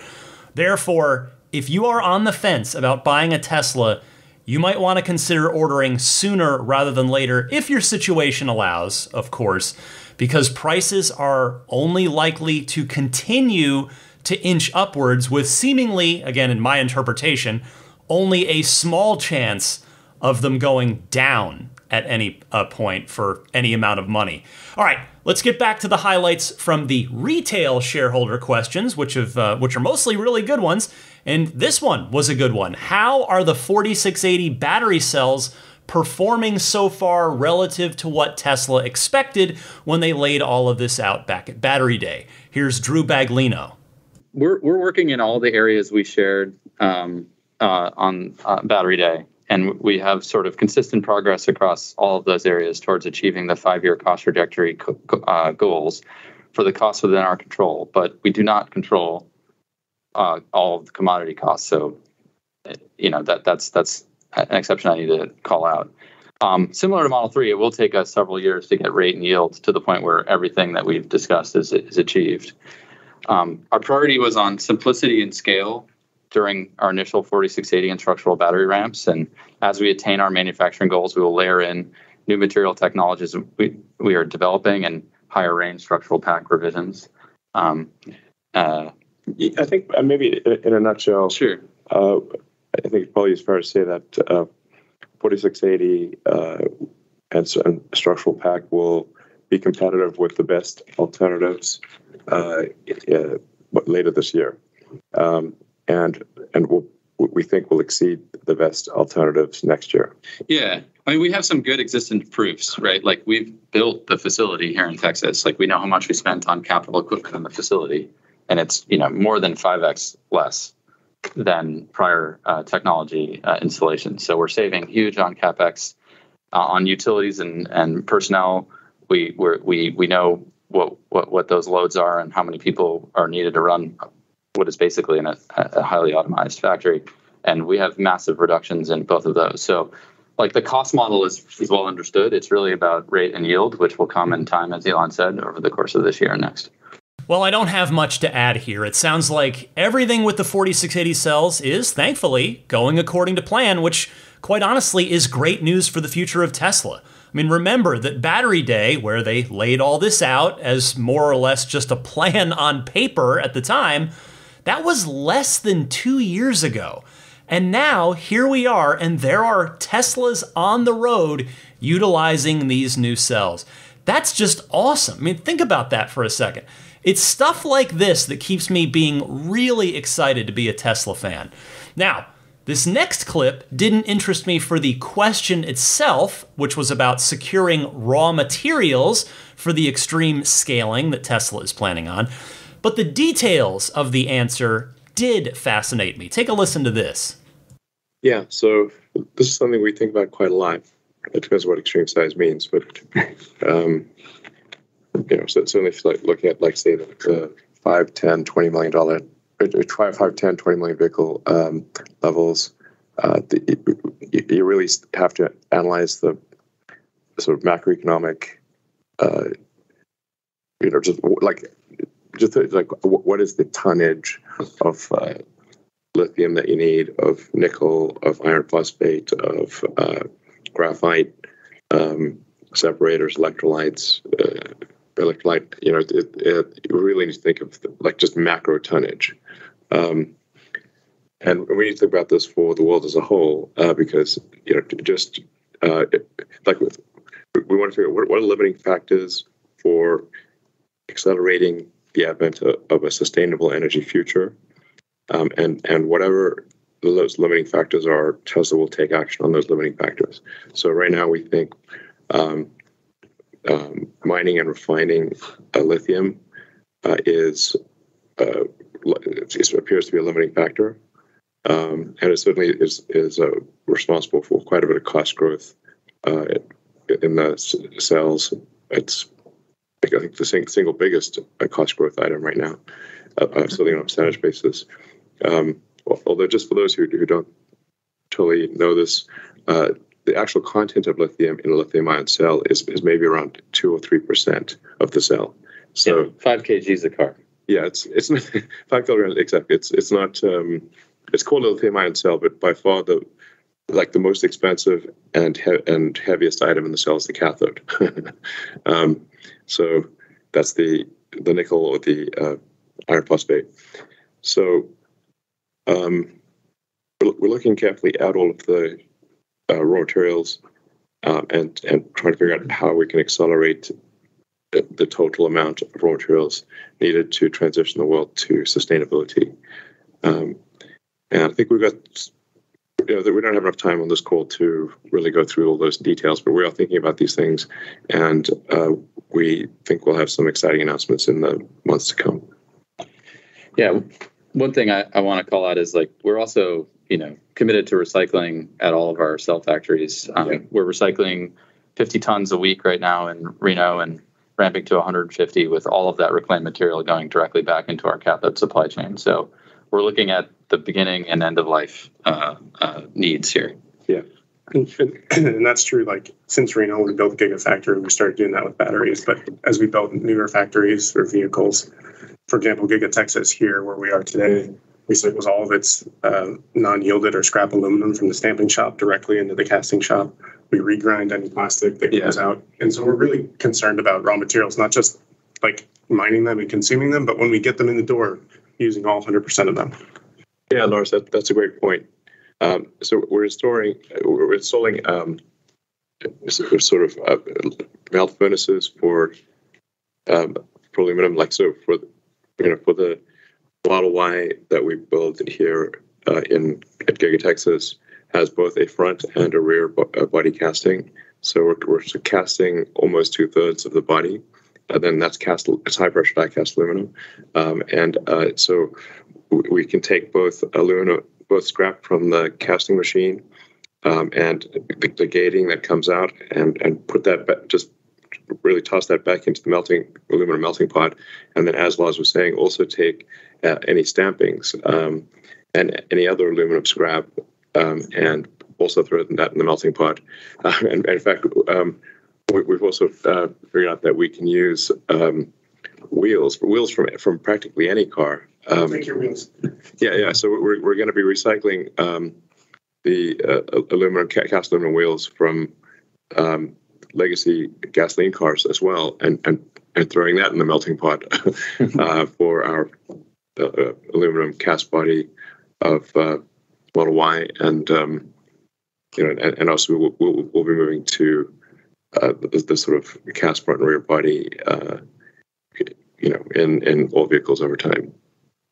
Therefore, if you are on the fence about buying a Tesla, you might want to consider ordering sooner rather than later, if your situation allows, of course, because prices are only likely to continue to inch upwards with seemingly, again in my interpretation, only a small chance of them going down at any point for any amount of money. All right, let's get back to the highlights from the retail shareholder questions, which are mostly really good ones. And this one was a good one. How are the 4680 battery cells performing so far relative to what Tesla expected when they laid all of this out back at Battery Day? Here's Drew Baglino. We're working in all the areas we shared on Battery Day. And we have sort of consistent progress across all of those areas towards achieving the 5-year cost trajectory goals for the costs within our control. But we do not control all of the commodity costs. So, that's an exception I need to call out. Similar to Model 3, it will take us several years to get rate and yield to the point where everything that we've discussed is achieved. Our priority was on simplicity and scale during our initial 4680 and structural battery ramps. And as we attain our manufacturing goals, we will layer in new material technologies we are developing and higher range structural pack revisions. I think maybe in a nutshell, Sure. I think it probably is fair to say that 4680 and structural pack will be competitive with the best alternatives later this year, and we think will exceed the best alternatives next year. Yeah. I mean, we have some good existing proofs, right? Like we've built the facility here in Texas. Like we know how much we spent on capital equipment in the facility, and it's, more than 5x less than prior technology installations. So we're saving huge on CapEx, on utilities and personnel. We know what those loads are and how many people are needed to run what is basically a highly automized factory. And we have massive reductions in both of those. So like the cost model is well understood. It's really about rate and yield, which will come in time, as Elon said, over the course of this year and next. Well, I don't have much to add here. It sounds like everything with the 4680 cells is, thankfully, going according to plan, which, quite honestly, is great news for the future of Tesla. I mean, remember that Battery Day, where they laid all this out as more or less just a plan on paper at the time, that was less than 2 years ago. And now, here we are, and there are Teslas on the road utilizing these new cells. That's just awesome. I mean, think about that for a second. It's stuff like this that keeps me being really excited to be a Tesla fan. Now, this next clip didn't interest me for the question itself, which was about securing raw materials for the extreme scaling that Tesla is planning on, but the details of the answer did fascinate me. Take a listen to this. Yeah, so this is something we think about quite a lot. It depends on what extreme size means, but so certainly if you looking at, like, say, the $5, $10, $20 million, $5, 10, 20 million vehicle levels, you really have to analyze the sort of macroeconomic, just like what is the tonnage of lithium that you need, of nickel, of iron phosphate, of graphite, separators, electrolytes, electrolyte. You really need to think of just macro tonnage, and we need to think about this for the world as a whole, because we want to figure out what are limiting factors for accelerating the advent of a sustainable energy future, and whatever those limiting factors are, Tesla will take action on those limiting factors. So right now we think mining and refining lithium appears to be a limiting factor, and it certainly is responsible for quite a bit of cost growth in the cells. It's, I think, the single biggest cost growth item right now, certainly on a percentage basis. Although, just for those who don't totally know this, the actual content of lithium in a lithium-ion cell is maybe around 2 or 3% of the cell. So 5 kgs a car. Yeah, it's 5 kilograms exactly. It's not. It's called a lithium-ion cell, but by far the most expensive and heaviest item in the cell is the cathode. So that's the nickel or the iron phosphate. So we're looking carefully at all of the raw materials and trying to figure out how we can accelerate the total amount of raw materials needed to transition the world to sustainability. And I think we've got, we don't have enough time on this call to really go through all those details, but we are thinking about these things, and we think we'll have some exciting announcements in the months to come. Yeah, one thing I want to call out is we're also committed to recycling at all of our cell factories. We're recycling 50 tons a week right now in Reno and ramping to 150, with all of that reclaimed material going directly back into our cathode supply chain. So we're looking at the beginning and end of life needs here. Yeah, And that's true. Like since Reno, we built a Gigafactory. We started doing that with batteries. But as we built newer factories for vehicles, for example, Giga Texas here, where we are today, recycles all of its non-yielded or scrap aluminum from the stamping shop directly into the casting shop. We regrind any plastic that goes out. And so we're really concerned about raw materials, not just like mining them and consuming them, but when we get them in the door, using all 100% of them. Yeah, Lars, that's a great point. So we're installing sort of melt furnaces for aluminum, like so for the Model Y that we build here at Giga Texas has both a front and a rear body casting. So we're casting almost 2/3 of the body, and then it's high pressure die cast aluminum, so we can take both scrap from the casting machine and the gating that comes out and put that back, just really toss that back into the aluminum melting pot, and then, as Lars was saying, also take any stampings and any other aluminum scrap and also throw that in the melting pot. And in fact, we've also figured out that we can use wheels from practically any car. Take your wheels. Yeah. So we're going to be recycling the cast aluminum wheels from legacy gasoline cars as well, and throwing that in the melting pot for our aluminum cast body of Model Y, and also we'll be moving to the sort of cast front and rear body, in all vehicles over time.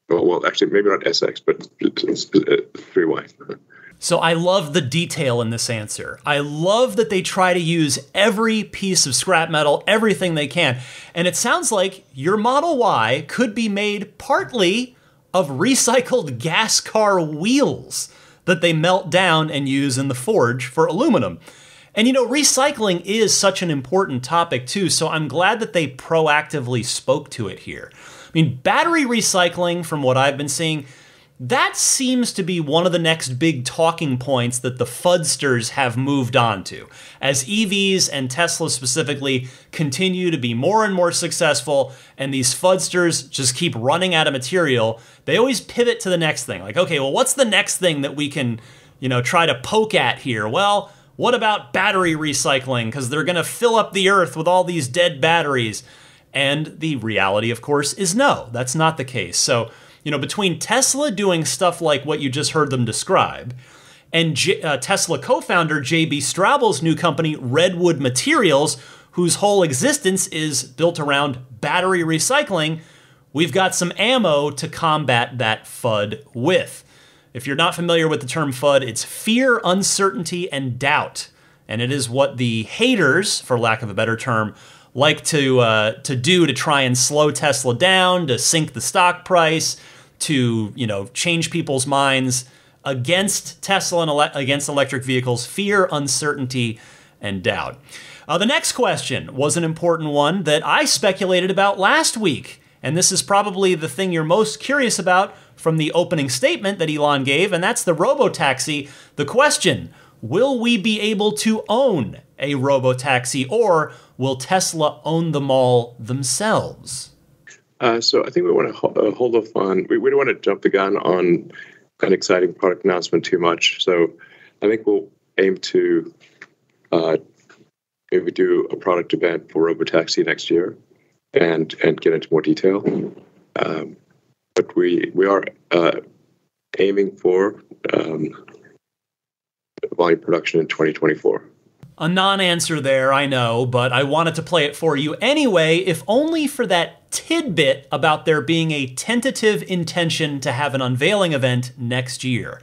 Well, actually, maybe not SX, but 3Y. So I love the detail in this answer. I love that they try to use every piece of scrap metal, everything they can. And it sounds like your Model Y could be made partly of recycled gas car wheels that they melt down and use in the forge for aluminum. And recycling is such an important topic too, so I'm glad that they proactively spoke to it here. I mean, battery recycling, from what I've been seeing, that seems to be one of the next big talking points that the fudsters have moved on to. As EVs and Tesla specifically continue to be more and more successful, and these fudsters just keep running out of material, they always pivot to the next thing. Like, okay, well, what's the next thing that we can, try to poke at here? Well, what about battery recycling? Because they're going to fill up the earth with all these dead batteries. And the reality, of course, is no, that's not the case. So, between Tesla doing stuff like what you just heard them describe, and Tesla co-founder J.B. Straubel's new company, Redwood Materials, whose whole existence is built around battery recycling, we've got some ammo to combat that FUD with. If you're not familiar with the term FUD, it's fear, uncertainty, and doubt. And it is what the haters, for lack of a better term, like to do to try and slow Tesla down, to sink the stock price, to change people's minds against Tesla and against electric vehicles. Fear, uncertainty, and doubt. The next question was an important one that I speculated about last week, and this is probably the thing you're most curious about from the opening statement that Elon gave, and that's the Robo Taxi. The question: will we be able to own a Robo Taxi, or will Tesla own them all themselves? So I think we want to hold off on, we don't want to jump the gun on an exciting product announcement too much. So I think we'll aim to maybe do a product event for Robo Taxi next year and get into more detail. But we are aiming for volume production in 2024. A non-answer there, I know, but I wanted to play it for you anyway, if only for that tidbit about there being a tentative intention to have an unveiling event next year.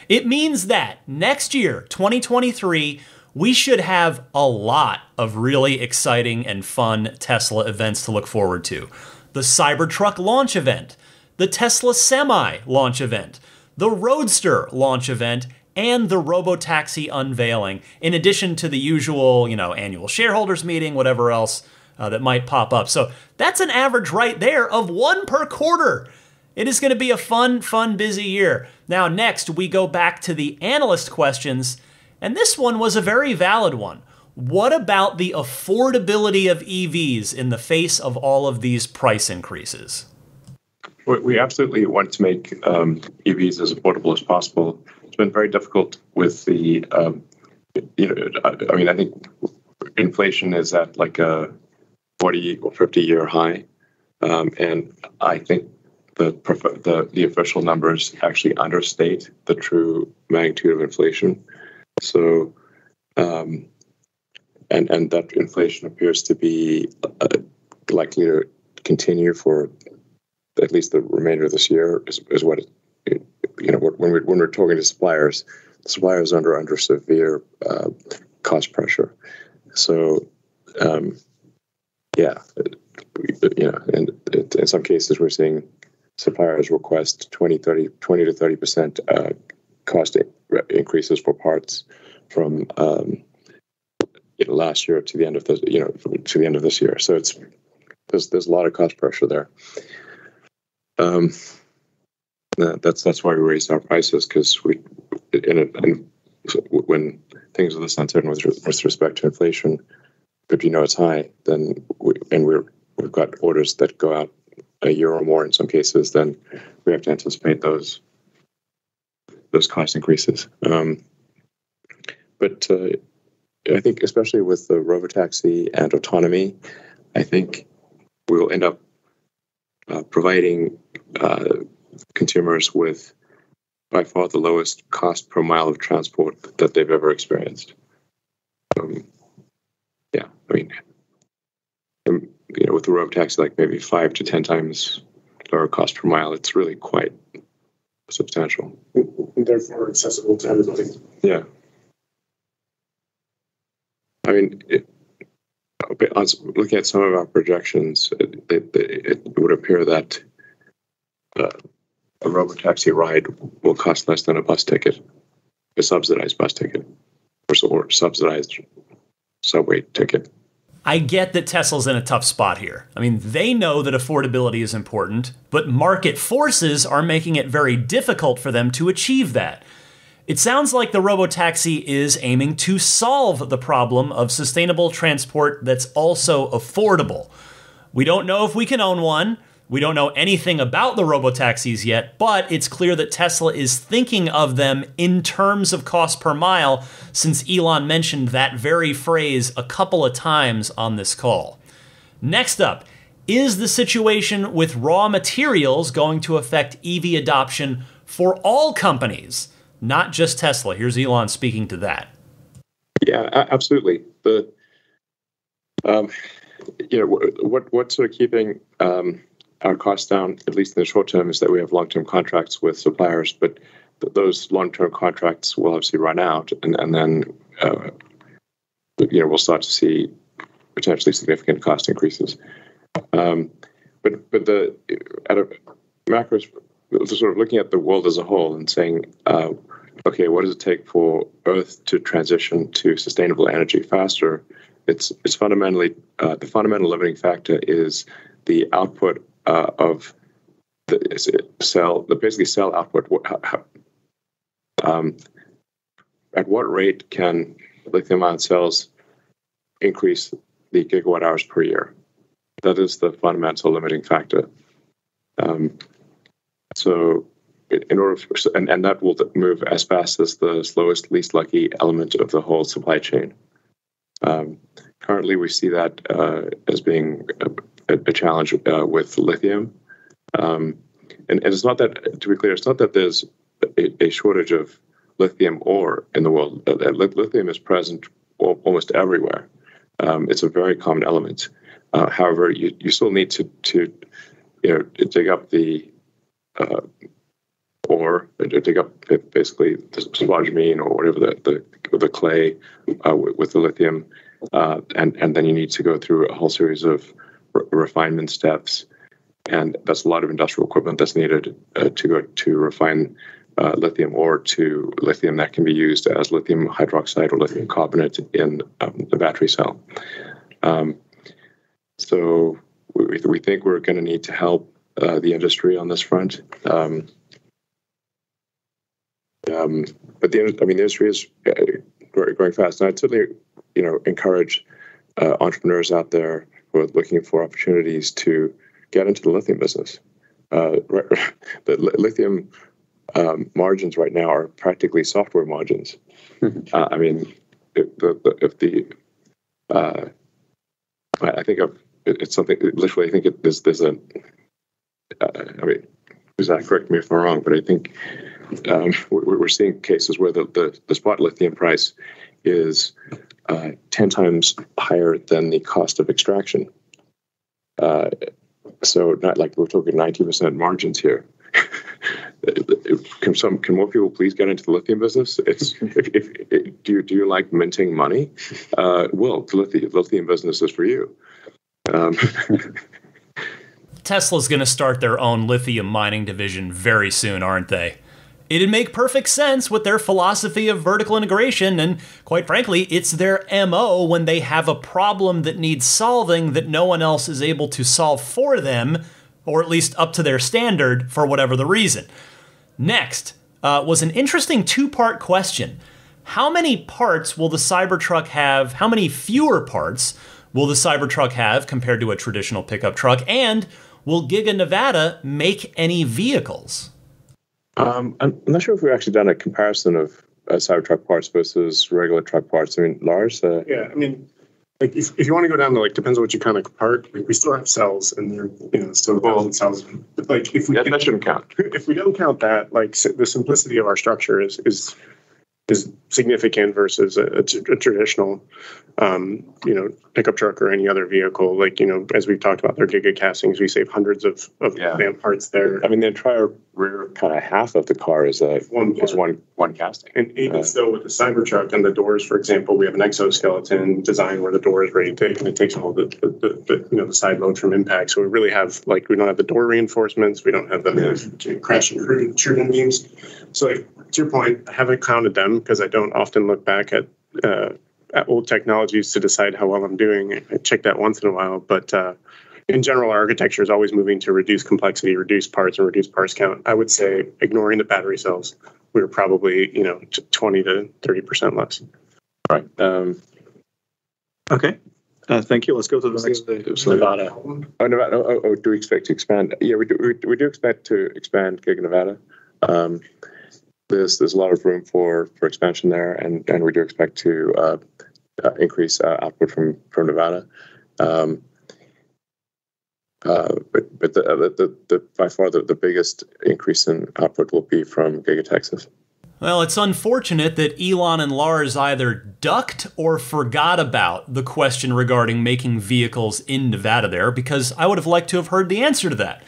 It means that next year, 2023, we should have a lot of really exciting and fun Tesla events to look forward to. The Cybertruck launch event, the Tesla Semi launch event, the Roadster launch event, and the Robo Taxi unveiling, in addition to the usual, annual shareholders meeting, whatever else that might pop up. So that's an average right there of one per quarter. It is going to be a fun, busy year. Now, next, we go back to the analyst questions, And this one was a very valid one. What about the affordability of EVs in the face of all of these price increases? We absolutely want to make EVs as affordable as possible. It's been very difficult with the, I think inflation is at like a 40 or 50-year high. And I think the official numbers actually understate the true magnitude of inflation. So, and that inflation appears to be likely to continue for at least the remainder of this year. Is what when we're talking to suppliers, the suppliers are under severe cost pressure. So, and in some cases we're seeing suppliers request 20 to 30% cost increases for parts from last year to the end of to the end of this year. So there's a lot of cost pressure there. That's why we raised our prices, because when things are this uncertain with respect to inflation, if it's high, then we've got orders that go out a year or more in some cases, then we have to anticipate those cost increases. But I think especially with the robotaxi and autonomy, I think we will end up providing consumers with by far the lowest cost per mile of transport that they've ever experienced. With the robotaxi, like maybe 5 to 10 times lower cost per mile, it's really quite substantial. And therefore accessible to everybody. Yeah. Looking at some of our projections, it would appear that a robotaxi ride will cost less than a bus ticket, a subsidized bus ticket, or subsidized subway ticket. I get that Tesla's in a tough spot here. They know that affordability is important, but market forces are making it very difficult for them to achieve that. It sounds like the robotaxi is aiming to solve the problem of sustainable transport that's also affordable. We don't know if we can own one. We don't know anything about the robotaxis yet, but it's clear that Tesla is thinking of them in terms of cost per mile, since Elon mentioned that very phrase a couple of times on this call. Next up, is the situation with raw materials going to affect EV adoption for all companies, not just Tesla? Here's Elon speaking to that. Yeah, absolutely. What's sort of keeping our costs down, at least in the short term, is that we have long-term contracts with suppliers, but those long-term contracts will obviously run out, and then we'll start to see potentially significant cost increases. But at a macro, sort of looking at the world as a whole and saying, okay, what does it take for Earth to transition to sustainable energy faster? It's fundamentally the fundamental limiting factor is the output of the cell output. At what rate can lithium-ion cells increase the gigawatt hours per year? That is the fundamental limiting factor. So, and that will move as fast as the slowest, least lucky element of the whole supply chain. Currently, we see that as being a challenge with lithium. And it's not that, to be clear, it's not that there's a shortage of lithium ore in the world. Lithium is present almost everywhere. It's a very common element. However, you still need to dig up the ore, dig up basically the spodumene or whatever the clay with the lithium, and then you need to go through a whole series of refinement steps, and that's a lot of industrial equipment that's needed to refine lithium ore to lithium that can be used as lithium hydroxide or lithium carbonate in the battery cell. So we think we're going to need to help the industry on this front. But the industry is growing fast. And I'd certainly, encourage entrepreneurs out there who are looking for opportunities to get into the lithium business. The lithium margins right now are practically software margins. I mean, I think it's something. Literally, I think there's a. I mean, correct me if I'm wrong, but I think we're seeing cases where the spot lithium price is 10 times higher than the cost of extraction. So not like we're talking 90% margins here. Can more people please get into the lithium business? Do you like minting money? Well, the lithium business is for you. Tesla's going to start their own lithium mining division very soon, aren't they? It'd make perfect sense with their philosophy of vertical integration, and quite frankly, it's their MO when they have a problem that needs solving that no one else is able to solve for them, or at least up to their standard for whatever the reason. Next was an interesting two-part question. How many parts will the Cybertruck have? How many fewer parts will the Cybertruck have compared to a traditional pickup truck? And will Giga Nevada make any vehicles? I'm not sure if we've actually done a comparison of Cybertruck parts versus regular truck parts. I mean, Lars? Yeah, I mean, like if you want to go down to depends on what you kind of part. Like, we still have cells, and they're still 1,000 cells. But like if we that shouldn't count. If we don't count that, like the simplicity of our structure is significant versus a traditional, pickup truck or any other vehicle. Like, as we've talked about, their giga castings, we save hundreds of parts there. I mean, the entire rear kind of half of the car is one casting. And even still with the Cybertruck and the doors, for example, we have an exoskeleton design where the door is ready to take, and it takes all the side load from impact. So we really have we don't have the door reinforcements, we don't have the crash and shooting beams. So to your point, I haven't counted them because I don't often look back at old technologies to decide how well I'm doing. I check that once in a while, but in general, our architecture is always moving to reduce complexity, reduce parts, and reduce parts count. I would say, ignoring the battery cells, we're probably 20 to 30% less. Right. Okay. Thank you. Let's go to the next. Nevada. Nevada. Do we expect to expand? Yeah, we do expect to expand Giga Nevada. There's a lot of room for expansion there, and we do expect to increase output from Nevada. But by far the biggest increase in output will be from Giga Texas. Well, it's unfortunate that Elon and Lars either ducked or forgot about the question regarding making vehicles in Nevada there, because I would have liked to have heard the answer to that.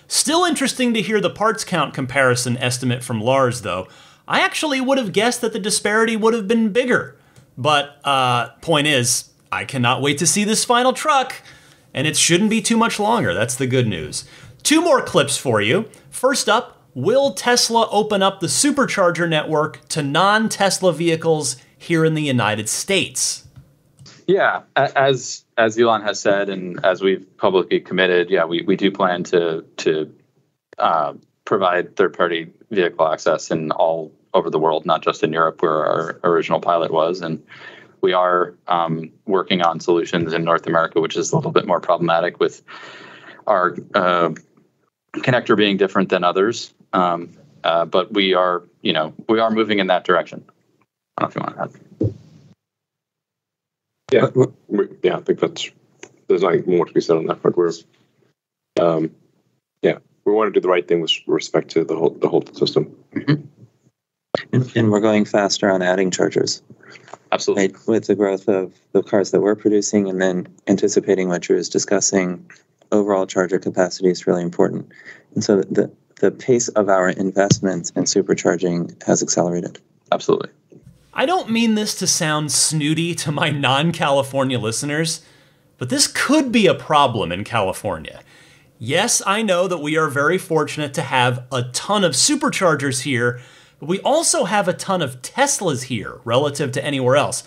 Still interesting to hear the parts count comparison estimate from Lars, though. I actually would have guessed that the disparity would have been bigger. But point is, I cannot wait to see this final truck, and it shouldn't be too much longer. That's the good news. Two more clips for you. First up, will Tesla open up the supercharger network to non-Tesla vehicles here in the United States? Yeah, as Elon has said, and as we've publicly committed, we do plan to provide third-party vehicle access in all over the world, not just in Europe, where our original pilot was. And we are working on solutions in North America, which is a little bit more problematic with our connector being different than others. But we are moving in that direction. I don't know if you want to add. Yeah, I think there's nothing more to be said on that front. We want to do the right thing with respect to the whole system. Mm-hmm. And we're going faster on adding chargers. Absolutely. Right? With the growth of the cars that we're producing, and then anticipating what Drew is discussing, overall charger capacity is really important. And so the pace of our investments in supercharging has accelerated. Absolutely. I don't mean this to sound snooty to my non-California listeners, but this could be a problem in California. Yes, I know that we are very fortunate to have a ton of superchargers here, but we also have a ton of Teslas here relative to anywhere else.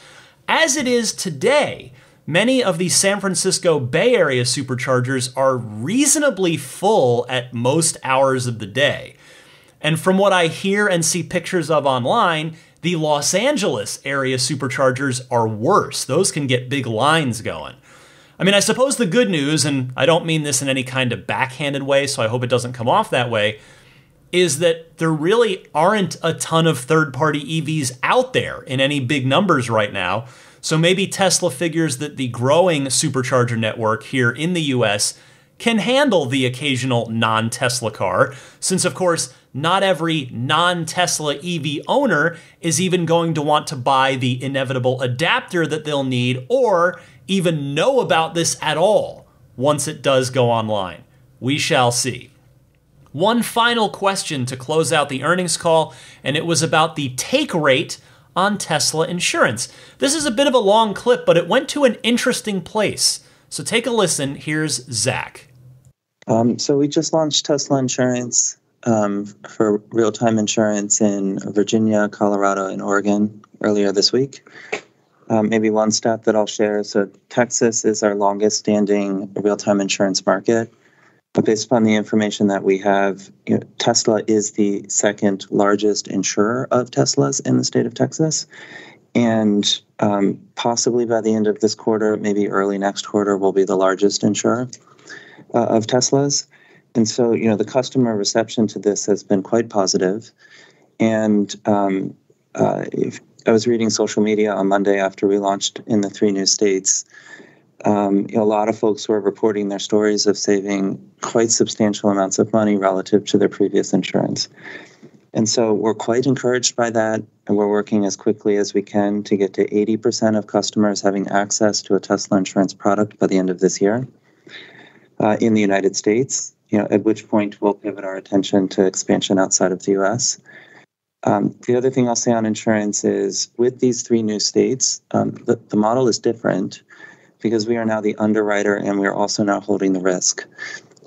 As it is today, many of the San Francisco Bay Area superchargers are reasonably full at most hours of the day. And from what I hear and see pictures of online, The Los Angeles area superchargers are worse. Those can get big lines going. I mean, I suppose the good news, and I don't mean this in any kind of backhanded way, so I hope it doesn't come off that way, is that there really aren't a ton of third-party EVs out there in any big numbers right now. So maybe Tesla figures that the growing supercharger network here in the US can handle the occasional non-Tesla car, since of course, not every non-Tesla EV owner is even going to want to buy the inevitable adapter that they'll need or even know about this at all once it does go online. We shall see. One final question to close out the earnings call, and it was about the take rate on Tesla insurance. This is a bit of a long clip, but it went to an interesting place. So take a listen. Here's Zach. So we just launched Tesla Insurance for real-time insurance in Virginia, Colorado, and Oregon earlier this week. Maybe one stat that I'll share. So Texas is our longest standing real-time insurance market. But based upon the information that we have, Tesla is the second largest insurer of Teslas in the state of Texas. And possibly by the end of this quarter, maybe early next quarter, we'll be the largest insurer of Teslas. And so, the customer reception to this has been quite positive. And if I was reading social media on Monday after we launched in the 3 new states. A lot of folks were reporting their stories of saving quite substantial amounts of money relative to their previous insurance. And so we're quite encouraged by that, and we're working as quickly as we can to get to 80% of customers having access to a Tesla insurance product by the end of this year in the United States, at which point we'll pivot our attention to expansion outside of the U.S. The other thing I'll say on insurance is with these 3 new states, the model is different because we are now the underwriter and we are also now holding the risk.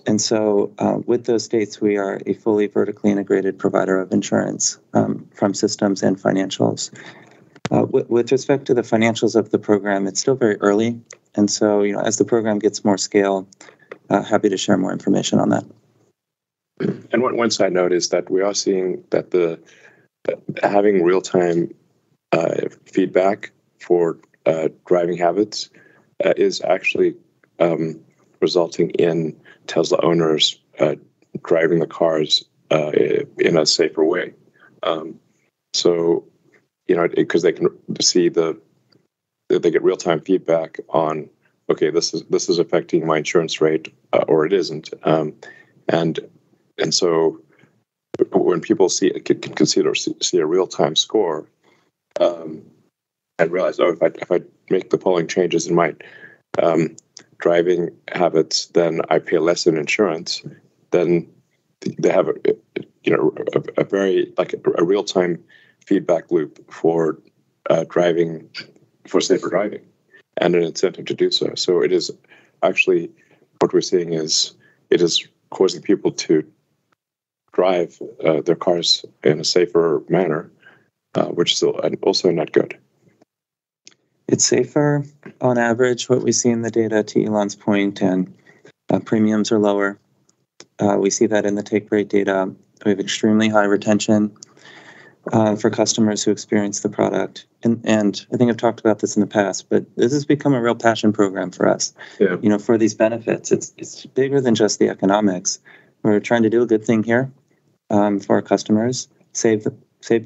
And so with those states, we are a fully vertically integrated provider of insurance from systems and financials. With respect to the financials of the program, it's still very early. And so, as the program gets more scale, happy to share more information on that. And one side note is that we are seeing that having real-time feedback for driving habits is actually resulting in Tesla owners driving the cars in a safer way. So, because they can see they get real-time feedback on, okay, this is affecting my insurance rate, or it isn't, and so when people can see a real-time score, and realize, if I make the following changes in my driving habits, then I pay less in insurance. Then they have a very a real-time feedback loop for safer driving, and an incentive to do so. So it is actually what we're seeing is it is causing people to drive their cars in a safer manner, which is also not good. It's safer on average, what we see in the data, to Elon's point, and premiums are lower. We see that in the take rate data. We have extremely high retention for customers who experience the product. And I think I've talked about this in the past, but this has become a real passion program for us. Yeah. For these benefits, it's bigger than just the economics. We're trying to do a good thing here for our customers, save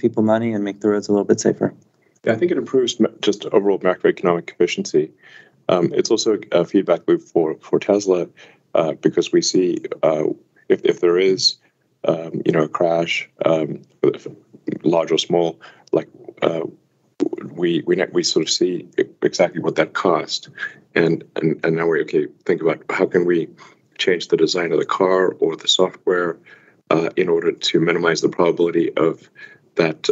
people money and make the roads a little bit safer. Yeah, I think it improves just overall macroeconomic efficiency. It's also a feedback loop for Tesla because we see if there is a crash, large or small, we sort of see exactly what that cost, and now we think about how can we change the design of the car or the software in order to minimize the probability of that.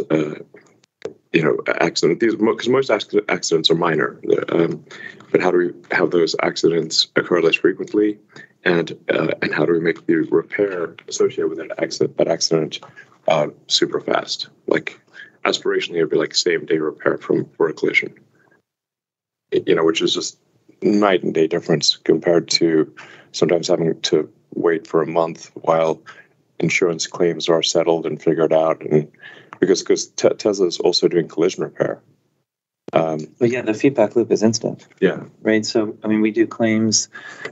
Accident. Because most accidents are minor, but how do we have those accidents occur less frequently, and how do we make the repair associated with that accident super fast? Like aspirationally, it'd be like same-day repair for a collision. Which is just night and day difference compared to sometimes having to wait for a month while insurance claims are settled and figured out, and because Tesla is also doing collision repair. But yeah, the feedback loop is instant. Yeah. Right. So, I mean, we do claims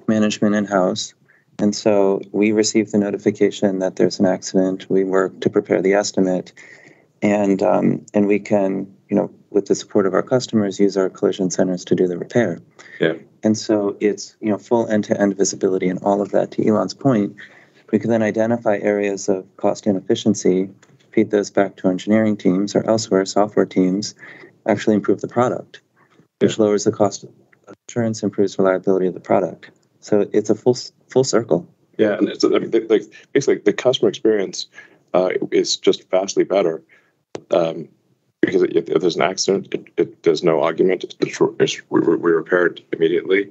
management in-house. And so we receive the notification that there's an accident. We work to prepare the estimate. And we can, with the support of our customers, use our collision centers to do the repair. Yeah. And so it's, full end-to-end visibility and all of that. To Elon's point, we can then identify areas of cost inefficiency, feed those back to engineering teams or elsewhere, software teams, actually improve the product, which lowers the cost of insurance, improves reliability of the product. So it's a full circle. Yeah, and it's basically the customer experience is just vastly better because if there's an accident, there's no argument. We repair it immediately,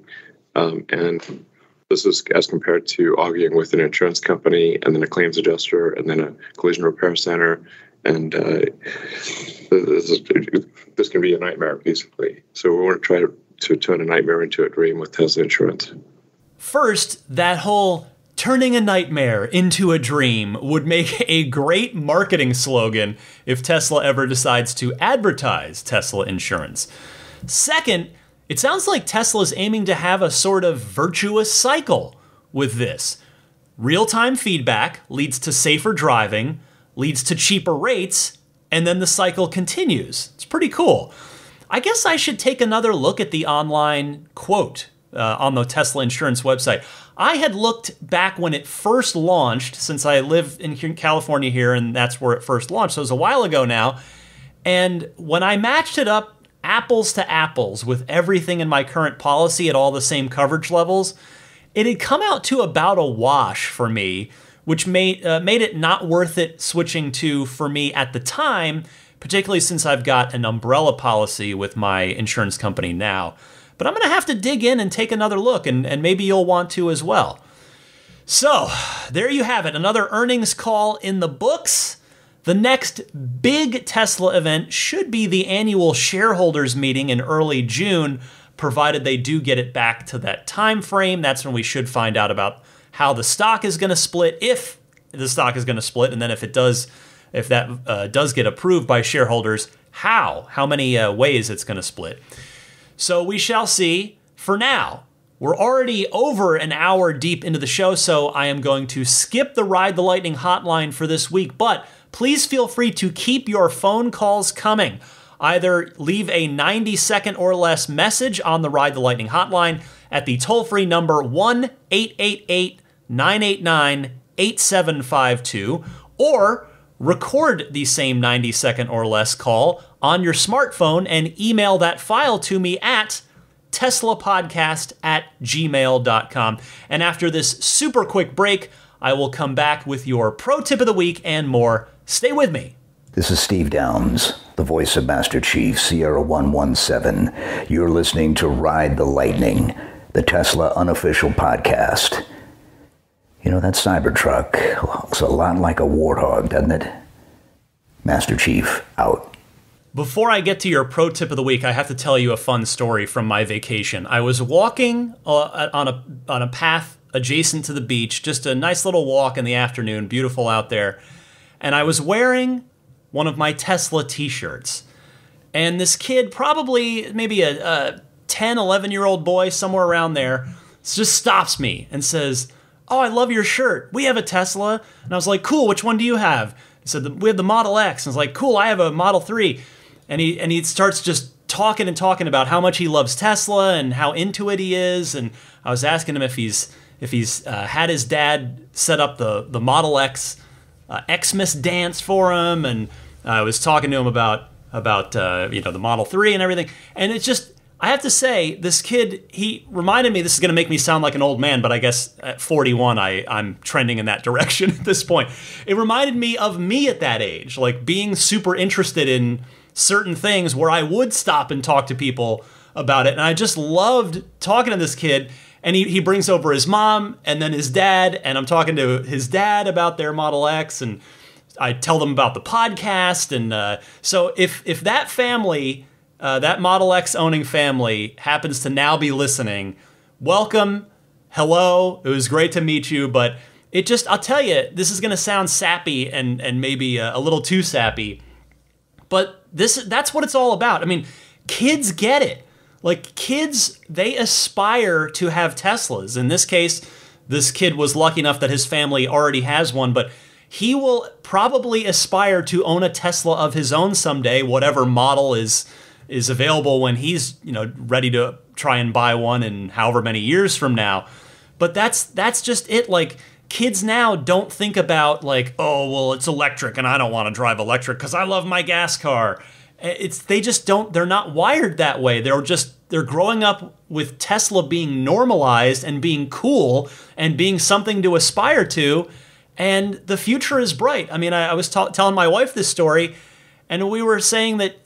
and this is as compared to arguing with an insurance company and then a claims adjuster and then a collision repair center. And this can be a nightmare, basically. So we want to try to turn a nightmare into a dream with Tesla Insurance. First, that whole turning a nightmare into a dream would make a great marketing slogan if Tesla ever decides to advertise Tesla Insurance. Second, it sounds like Tesla's aiming to have a sort of virtuous cycle with this. Real-time feedback leads to safer driving, leads to cheaper rates, and then the cycle continues. It's pretty cool. I guess I should take another look at the online quote on the Tesla Insurance website. I had looked back when it first launched, since I live in California here, and that's where it first launched, so it was a while ago now. And when I matched it up apples to apples with everything in my current policy at all the same coverage levels, it had come out to about a wash for me, which made it not worth it switching to for me at the time, particularly since I've got an umbrella policy with my insurance company now. But I'm going to have to dig in and take another look, and maybe you'll want to as well. So, there you have it, another earnings call in the books. The next big Tesla event should be the annual shareholders meeting in early June, provided they do get it back to that time frame. That's when we should find out about how the stock is going to split, if the stock is going to split, and then if that does get approved by shareholders, how many ways it's going to split. So we shall see. For now, we're already over an hour deep into the show, so I am going to skip the Ride the Lightning hotline for this week, but please feel free to keep your phone calls coming. Either leave a 90-second or less message on the Ride the Lightning hotline at the toll-free number 1-888-989-8752, or record the same 90-second or less call on your smartphone and email that file to me at teslapodcast@gmail.com. And after this super quick break, I will come back with your pro tip of the week and more. Stay with me. This is Steve Downs, the voice of Master Chief, Sierra 117. You're listening to Ride the Lightning, the Tesla unofficial podcast. You know, that Cybertruck looks a lot like a warthog, doesn't it? Master Chief, out. Before I get to your pro tip of the week, I have to tell you a fun story from my vacation. I was walking on a path adjacent to the beach, just a nice little walk in the afternoon, beautiful out there, and I was wearing one of my Tesla t-shirts. And this kid, probably maybe a 10, 11-year-old boy, somewhere around there, just stops me and says, "Oh, I love your shirt. We have a Tesla." And I was like, "Cool, which one do you have?" He said, "We have the Model X." And I was like, "Cool, I have a Model 3. And he starts just talking about how much he loves Tesla and how into it he is. And I was asking him if he's had his dad set up the Model X Xmas dance for him, and I was talking to him about the Model 3 and everything. And it's just, I have to say, this kid, he reminded me, this is going to make me sound like an old man, but I guess at 41, I'm trending in that direction at this point. It reminded me of me at that age, like being super interested in certain things where I would stop and talk to people about it. And I just loved talking to this kid. And he brings over his mom and then his dad, and I'm talking to his dad about their Model X, and I tell them about the podcast. And so if that family, that Model X owning family, happens to now be listening, welcome, hello, it was great to meet you. But it just, I'll tell you, this is going to sound sappy and maybe a little too sappy. But that's what it's all about. I mean, kids get it. Like, kids, they aspire to have Teslas. In this case, this kid was lucky enough that his family already has one, but he will probably aspire to own a Tesla of his own someday, whatever model is available when he's, ready to try and buy one in however many years from now. But that's just it. Like, kids now don't think about like, oh, well, it's electric and I don't want to drive electric because I love my gas car. They just don't, they're not wired that way. They're growing up with Tesla being normalized and being cool and being something to aspire to. And the future is bright. I mean, I was telling my wife this story, and we were saying that,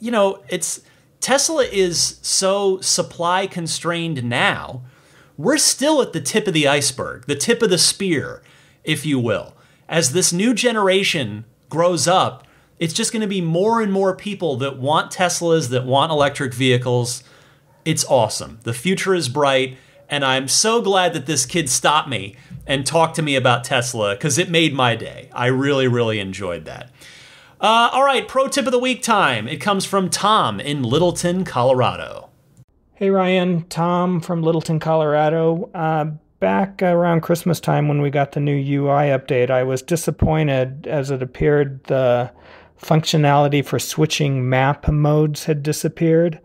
Tesla is so supply constrained now. We're still at the tip of the iceberg, the tip of the spear, if you will. As this new generation grows up, it's just going to be more and more people that want Teslas, that want electric vehicles. It's awesome. The future is bright, and I'm so glad that this kid stopped me and talked to me about Tesla, because it made my day. I really, really enjoyed that. All right, pro tip of the week time. It comes from Tom in Littleton, Colorado. Hey, Ryan. Tom from Littleton, Colorado. Back around Christmas time when we got the new UI update, I was disappointed as it appeared the functionality for switching map modes had disappeared.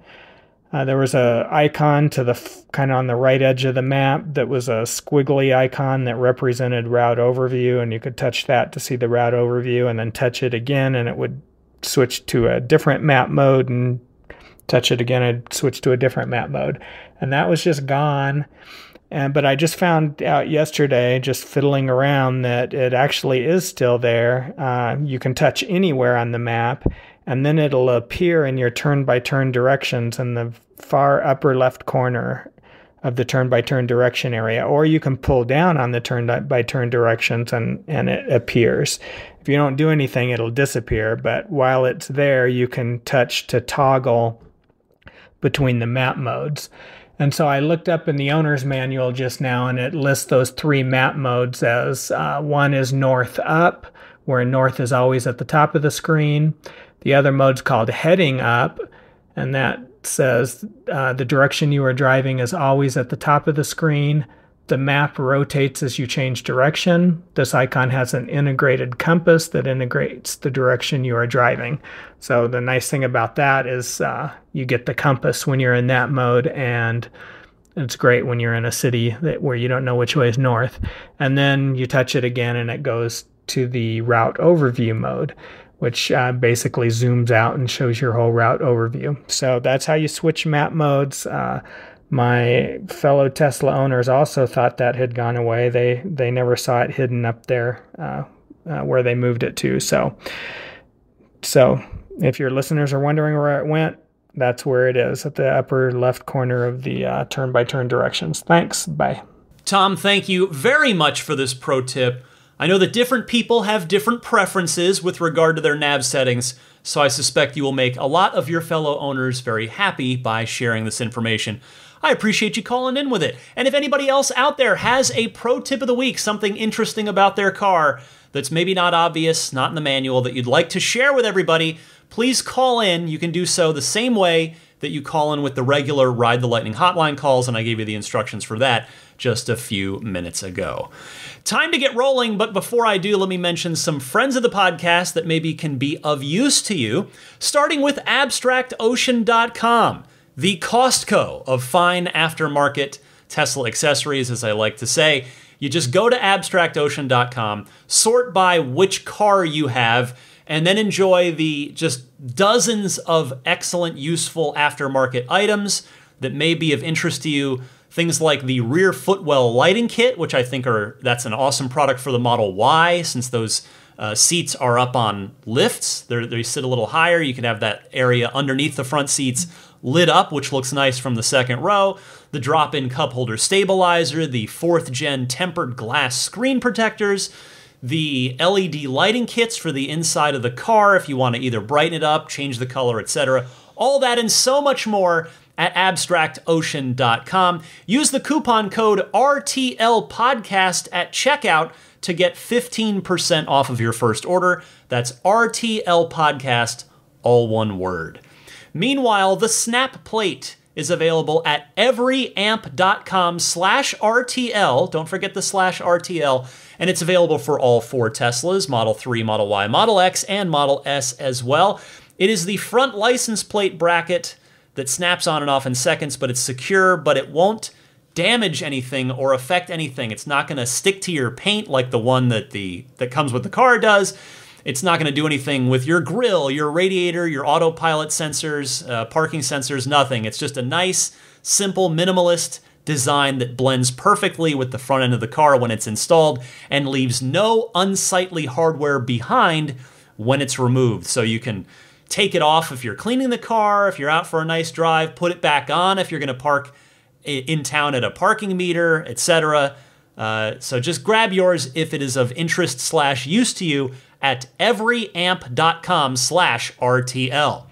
There was a icon to the kind of on the right edge of the map that was a squiggly icon that represented route overview, and you could touch that to see the route overview, and then touch it again and it would switch to a different map mode, and touch it again and switch to a different map mode. And that was just gone. But I just found out yesterday, just fiddling around, that it actually is still there. You can touch anywhere on the map, and then it'll appear in your turn-by-turn directions in the far upper left corner of the turn-by-turn direction area. Or you can pull down on the turn-by-turn directions and it appears. If you don't do anything, it'll disappear. But while it's there, you can touch to toggle between the map modes. And so I looked up in the owner's manual just now, and it lists those 3 map modes as one is north up, where north is always at the top of the screen. The other mode's called heading up, and that says the direction you are driving is always at the top of the screen. The map rotates as you change direction. This icon has an integrated compass that integrates the direction you are driving. So the nice thing about that is you get the compass when you're in that mode, and it's great when you're in a city where you don't know which way is north. And then you touch it again and it goes to the route overview mode, which basically zooms out and shows your whole route overview. So that's how you switch map modes. My fellow Tesla owners also thought that had gone away. They never saw it hidden up there where they moved it to. So if your listeners are wondering where it went, that's where it is, at the upper left corner of the turn-by-turn directions. Thanks. Bye. Tom, thank you very much for this pro tip. I know that different people have different preferences with regard to their nav settings, so I suspect you will make a lot of your fellow owners very happy by sharing this information. I appreciate you calling in with it. And if anybody else out there has a pro tip of the week, something interesting about their car that's maybe not obvious, not in the manual, that you'd like to share with everybody, please call in. You can do so the same way that you call in with the regular Ride the Lightning hotline calls, and I gave you the instructions for that just a few minutes ago. Time to get rolling, but before I do, let me mention some friends of the podcast that maybe can be of use to you, starting with AbstractOcean.com, the Costco of fine aftermarket Tesla accessories, as I like to say. You just go to AbstractOcean.com, sort by which car you have, and then enjoy the just dozens of excellent, useful aftermarket items that may be of interest to you. Things like the rear footwell lighting kit, which I think that's an awesome product for the Model Y, since those seats are up on lifts. They sit a little higher. You can have that area underneath the front seats lit up, which looks nice from the second row. The drop-in cup holder stabilizer, the 4th gen tempered glass screen protectors, the LED lighting kits for the inside of the car if you want to either brighten it up, change the color, etc. All that and so much more at AbstractOcean.com. Use the coupon code RTLPodcast at checkout to get 15% off of your first order. That's RTLPodcast, all one word. Meanwhile, the snap plate is available at everyamp.com/RTL. Don't forget the /RTL. And it's available for all 4 Teslas, Model 3, Model Y, Model X, and Model S as well. It is the front license plate bracket that snaps on and off in seconds, but it's secure, but it won't damage anything or affect anything. It's not going to stick to your paint like the one that comes with the car does. It's not going to do anything with your grille, your radiator, your autopilot sensors, parking sensors, nothing. It's just a nice, simple, minimalist design that blends perfectly with the front end of the car when it's installed and leaves no unsightly hardware behind when it's removed. So you can take it off if you're cleaning the car, if you're out for a nice drive, put it back on if you're going to park in town at a parking meter, etc. So just grab yours if it is of interest/use to you at everyamp.com/RTL.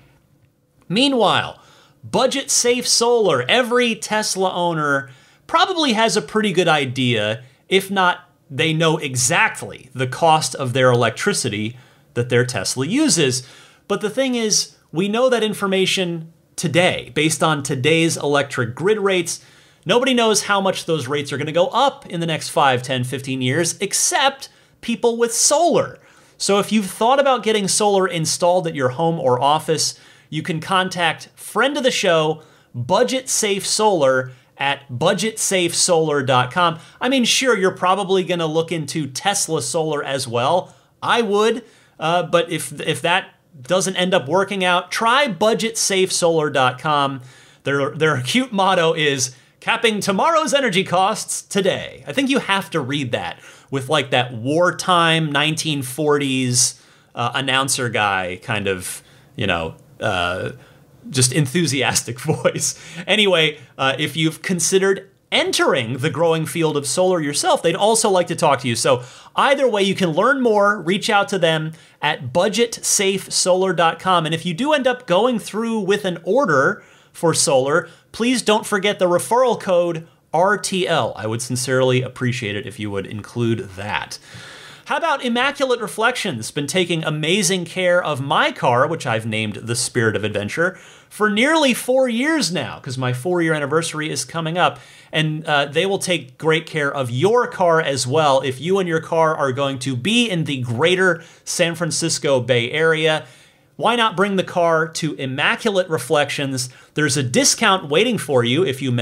Meanwhile, budget safe solar. Every Tesla owner probably has a pretty good idea, if not they know exactly the cost of their electricity that their Tesla uses. But the thing is, we know that information today, based on today's electric grid rates. Nobody knows how much those rates are going to go up in the next 5, 10, 15 years, except people with solar. So if you've thought about getting solar installed at your home or office, you can contact friend of the show, Budget Safe Solar, at budgetsafesolar.com. I mean, sure, you're probably going to look into Tesla solar as well. I would, but if that doesn't end up working out, try budgetsafesolar.com. Their cute motto is capping tomorrow's energy costs today. I think you have to read that with like that wartime 1940s announcer guy kind of, just enthusiastic voice. Anyway, if you've considered entering the growing field of solar yourself, they'd also like to talk to you. So either way, you can learn more, reach out to them at budgetsafesolar.com. And if you do end up going through with an order for solar, please don't forget the referral code RTL. I would sincerely appreciate it if you would include that. How about Immaculate Reflections? Been taking amazing care of my car, which I've named the Spirit of Adventure, for nearly 4 years now, because my 4-year anniversary is coming up. And they will take great care of your car as well if you and your car are going to be in the greater San Francisco Bay Area. Why not bring the car to Immaculate Reflections? There's a discount waiting for you if you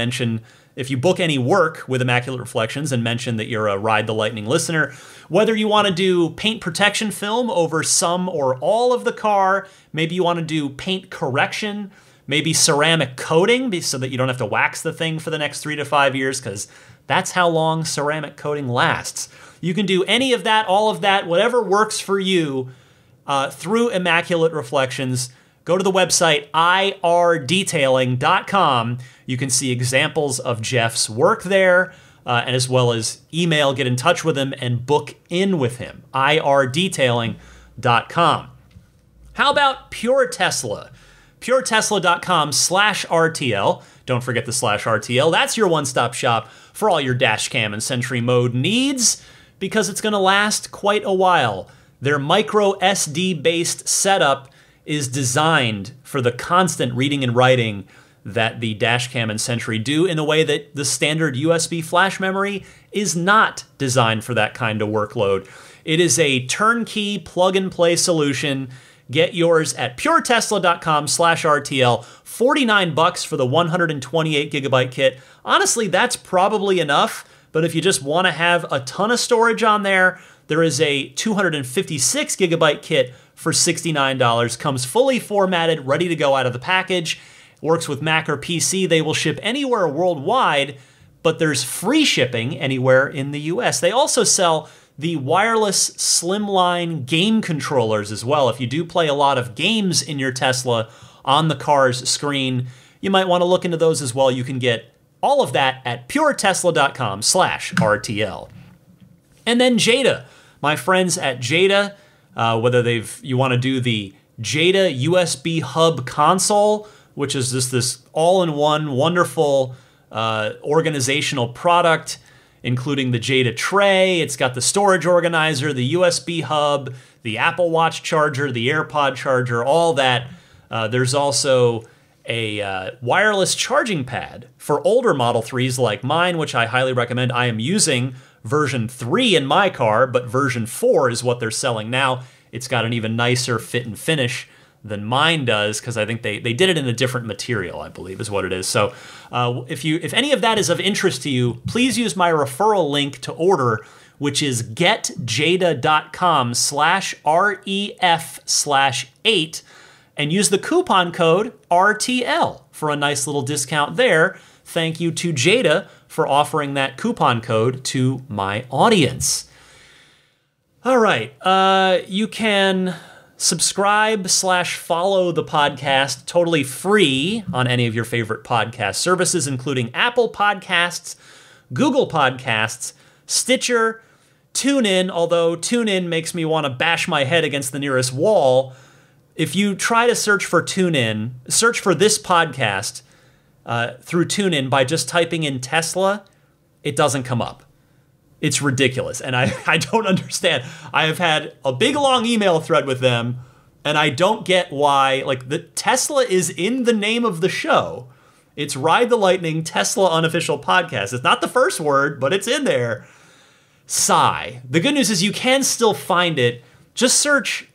book any work with Immaculate Reflections and mention that you're a Ride the Lightning listener. Whether you want to do paint protection film over some or all of the car, maybe you want to do paint correction, maybe ceramic coating so that you don't have to wax the thing for the next 3 to 5 years, because that's how long ceramic coating lasts. You can do any of that, all of that, whatever works for you through Immaculate Reflections. Go to the website irdetailing.com. You can see examples of Jeff's work there, and as well as email, get in touch with him, and book in with him. irdetailing.com. How about Pure Tesla? puretesla.com/RTL. Don't forget the /RTL. That's your one-stop shop for all your dash cam and Sentry mode needs, because it's going to last quite a while. Their micro SD-based setup is designed for the constant reading and writing that the dashcam and Sentry do, in a way that the standard USB flash memory is not designed for that kind of workload. It is a turnkey plug-and-play solution. Get yours at puretesla.com/RTL. $49 for the 128 gigabyte kit. Honestly, that's probably enough, but if you just want to have a ton of storage on there, there is a 256 gigabyte kit for $69. Comes fully formatted, ready to go out of the package. Works with Mac or PC. They will ship anywhere worldwide, but there's free shipping anywhere in the US. They also sell the wireless slimline game controllers as well. If you do play a lot of games in your Tesla on the car's screen, you might want to look into those as well. You can get all of that at puretesla.com/RTL. And then Jada. My friends at Jada, whether you want to do the Jada USB Hub console, which is just this all-in-one wonderful organizational product, including the Jada tray. It's got the storage organizer, the USB hub, the Apple Watch charger, the AirPod charger, all that. There's also a wireless charging pad for older Model 3s like mine, which I highly recommend. I am using version 3 in my car, but version 4 is what they're selling now. It's got an even nicer fit and finish than mine does, because I think they did it in a different material, I believe is what it is. So if any of that is of interest to you, please use my referral link to order, which is getjada.com/ref/8, and use the coupon code RTL for a nice little discount there. Thank you to Jada for offering that coupon code to my audience. All right, you can subscribe/follow the podcast totally free on any of your favorite podcast services, including Apple Podcasts, Google Podcasts, Stitcher, TuneIn, although TuneIn makes me want to bash my head against the nearest wall. If you try to search for TuneIn, search for this podcast through TuneIn by just typing in Tesla, it doesn't come up. It's ridiculous, and I don't understand. I have had a big, long email thread with them, and I don't get why. Like, the Tesla is in the name of the show. It's Ride the Lightning Tesla Unofficial Podcast. It's not the first word, but it's in there. Sigh. The good news is you can still find it. Just search.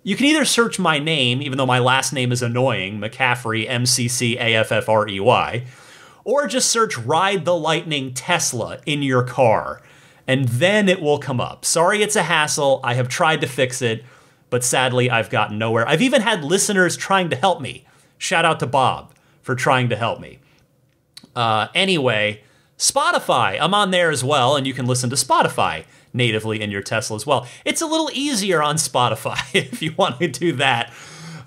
You can either search my name, even though my last name is annoying, McCaffrey, MCCAFFREY, or just search Ride the Lightning Tesla in your car, and then it will come up. Sorry, it's a hassle. I have tried to fix it, but sadly, I've gotten nowhere. I've even had listeners trying to help me. Shout out to Bob for trying to help me. Anyway, Spotify, I'm on there as well, and you can listen to Spotify natively in your Tesla as well. It's a little easier on Spotify if you want to do that.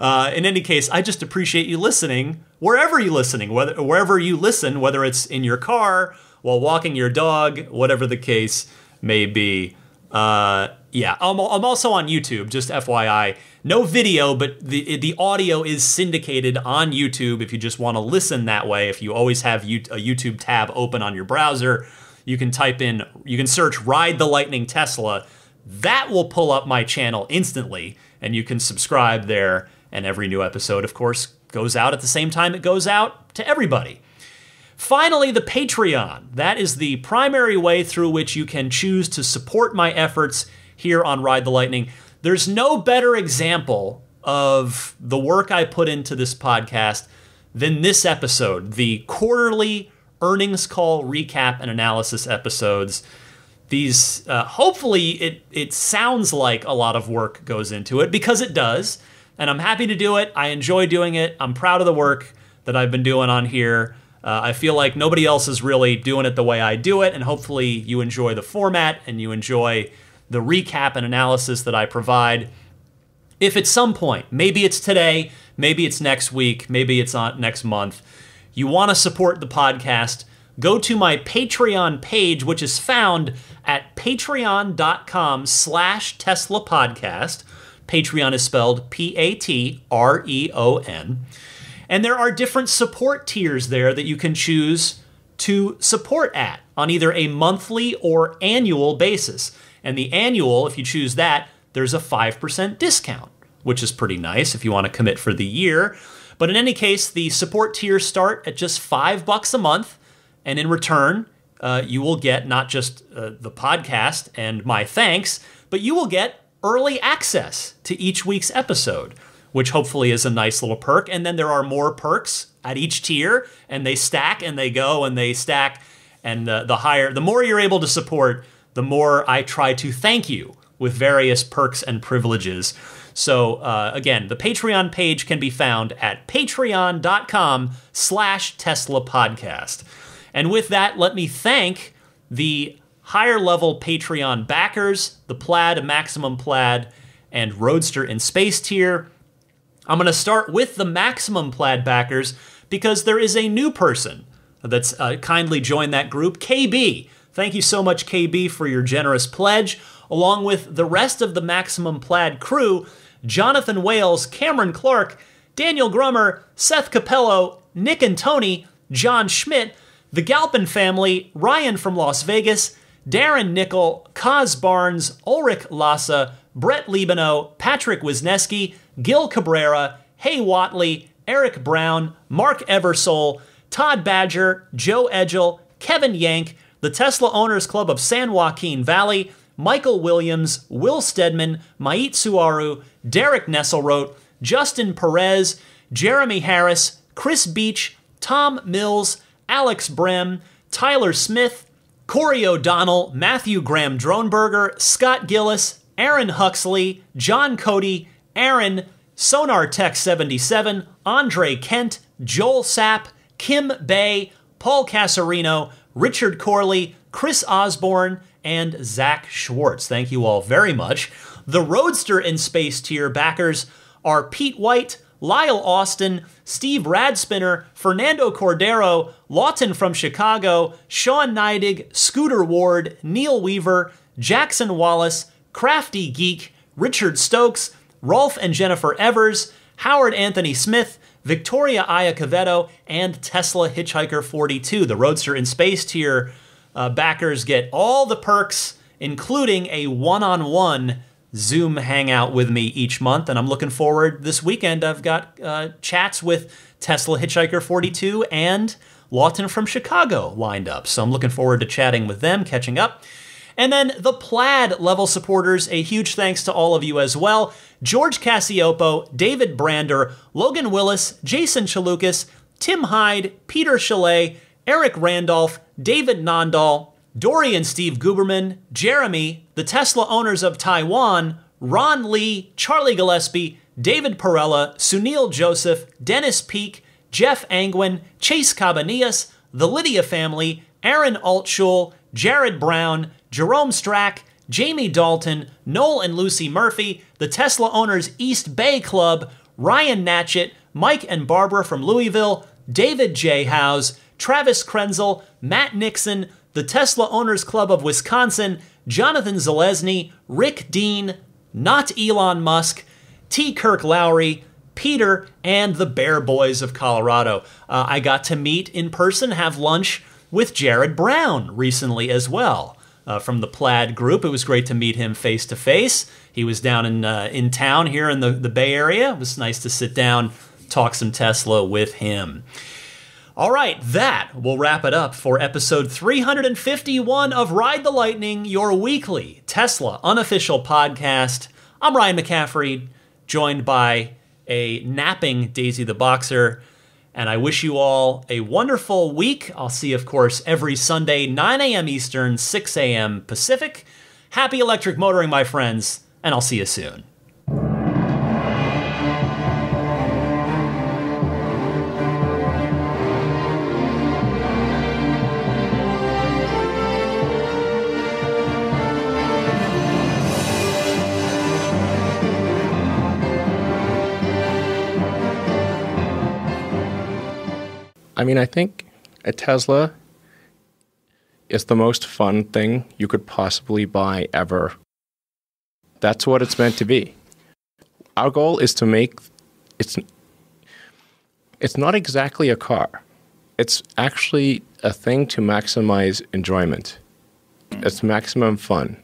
In any case, I just appreciate you listening wherever you listen, whether it's in your car, while walking your dog, whatever the case may be. Yeah, I'm also on YouTube, just FYI. No video, but the audio is syndicated on YouTube if you just want to listen that way. If you always have a YouTube tab open on your browser, you can search Ride the Lightning Tesla. That will pull up my channel instantly, and you can subscribe there. And every new episode, of course, goes out at the same time it goes out to everybody. Finally, the Patreon. That is the primary way through which you can choose to support my efforts here on Ride the Lightning. There's no better example of the work I put into this podcast than this episode, the quarterly earnings call recap and analysis episodes. These, hopefully it sounds like a lot of work goes into it, because it does, and I'm happy to do it. I enjoy doing it. I'm proud of the work that I've been doing on here. I feel like nobody else is really doing it the way I do it, and hopefully you enjoy the format and you enjoy the recap and analysis that I provide. If at some point, maybe it's today, maybe it's next week, maybe it's on next month, you want to support the podcast, go to my Patreon page, which is found at patreon.com/Tesla Podcast. Patreon is spelled Patreon. And there are different support tiers there that you can choose to support at on either a monthly or annual basis. And the annual, if you choose that, there's a 5% discount, which is pretty nice if you want to commit for the year. But in any case, the support tiers start at just $5 a month. And in return, you will get not just the podcast and my thanks, but you will get early access to each week's episode, which hopefully is a nice little perk. And then there are more perks at each tier, and they stack and they go and they stack. And the more you're able to support, the more I try to thank you with various perks and privileges. So again, the Patreon page can be found at patreon.com/Tesla Podcast. And with that, let me thank the higher level Patreon backers, the Plaid, Maximum Plaid, and Roadster in Space tier. I'm going to start with the Maximum Plaid backers because there is a new person that's kindly joined that group, KB. Thank you so much, KB, for your generous pledge. Along with the rest of the Maximum Plaid crew, Jonathan Wales, Cameron Clark, Daniel Grummer, Seth Capello, Nick and Tony, John Schmidt, the Galpin family, Ryan from Las Vegas, Darren Nickel, Kaz Barnes, Ulrich Lassa, Brett Libano, Patrick Wisniewski, Gil Cabrera, Hay Watley, Eric Brown, Mark Eversole, Todd Badger, Joe Edgel, Kevin Yank, the Tesla Owners Club of San Joaquin Valley, Michael Williams, Will Stedman, Mait Suaru, Derek Nesselrote, Justin Perez, Jeremy Harris, Chris Beach, Tom Mills, Alex Brem, Tyler Smith, Corey O'Donnell, Matthew Graham Dronberger, Scott Gillis, Aaron Huxley, John Cody, Aaron, Sonar Tech 77, Andre Kent, Joel Sapp, Kim Bay, Paul Casarino, Richard Corley, Chris Osborne, and Zach Schwartz. Thank you all very much. The Roadster in Space tier backers are Pete White, Lyle Austin, Steve Radspinner, Fernando Cordero, Lawton from Chicago, Sean Neidig, Scooter Ward, Neil Weaver, Jackson Wallace, Crafty Geek, Richard Stokes, Rolf and Jennifer Evers, Howard Anthony Smith, Victoria Iacovetto, and Tesla Hitchhiker 42. The Roadster in Space tier backers get all the perks, including a one-on-one Zoom hangout with me each month, and I'm looking forward this weekend. I've got chats with Tesla Hitchhiker 42 and Lawton from Chicago lined up, so I'm looking forward to chatting with them, catching up. And then the Plaid level supporters, a huge thanks to all of you as well. George Cassiopo, David Brander, Logan Willis, Jason Chalukas, Tim Hyde, Peter Chalet, Eric Randolph, David Nondahl, Dory and Steve Guberman, Jeremy, the Tesla Owners of Taiwan, Ron Lee, Charlie Gillespie, David Perella, Sunil Joseph, Dennis Peak, Jeff Angwin, Chase Cabanillas, the Lydia family, Aaron Altschul, Jared Brown, Jerome Strack, Jamie Dalton, Noel and Lucy Murphy, the Tesla Owners East Bay Club, Ryan Natchett, Mike and Barbara from Louisville, David J. Howes, Travis Krenzel, Matt Nixon, the Tesla Owners Club of Wisconsin, Jonathan Zalesny, Rick Dean, not Elon Musk, T. Kirk Lowry, Peter, and the Bear Boys of Colorado. I got to meet in person, have lunch with Jared Brown recently as well from the Plaid group. It was great to meet him face to face. He was down in town here in the Bay Area. It was nice to sit down, talk some Tesla with him. All right, that will wrap it up for episode 351 of Ride the Lightning, your weekly Tesla unofficial podcast. I'm Ryan McCaffrey, joined by a napping Daisy the Boxer, and I wish you all a wonderful week. I'll see you, of course, every Sunday, 9 a.m. Eastern, 6 a.m. Pacific. Happy electric motoring, my friends, and I'll see you soon. I mean, I think a Tesla is the most fun thing you could possibly buy ever. That's what it's meant to be. Our goal is to make it's not exactly a car. It's actually a thing to maximize enjoyment. It's maximum fun.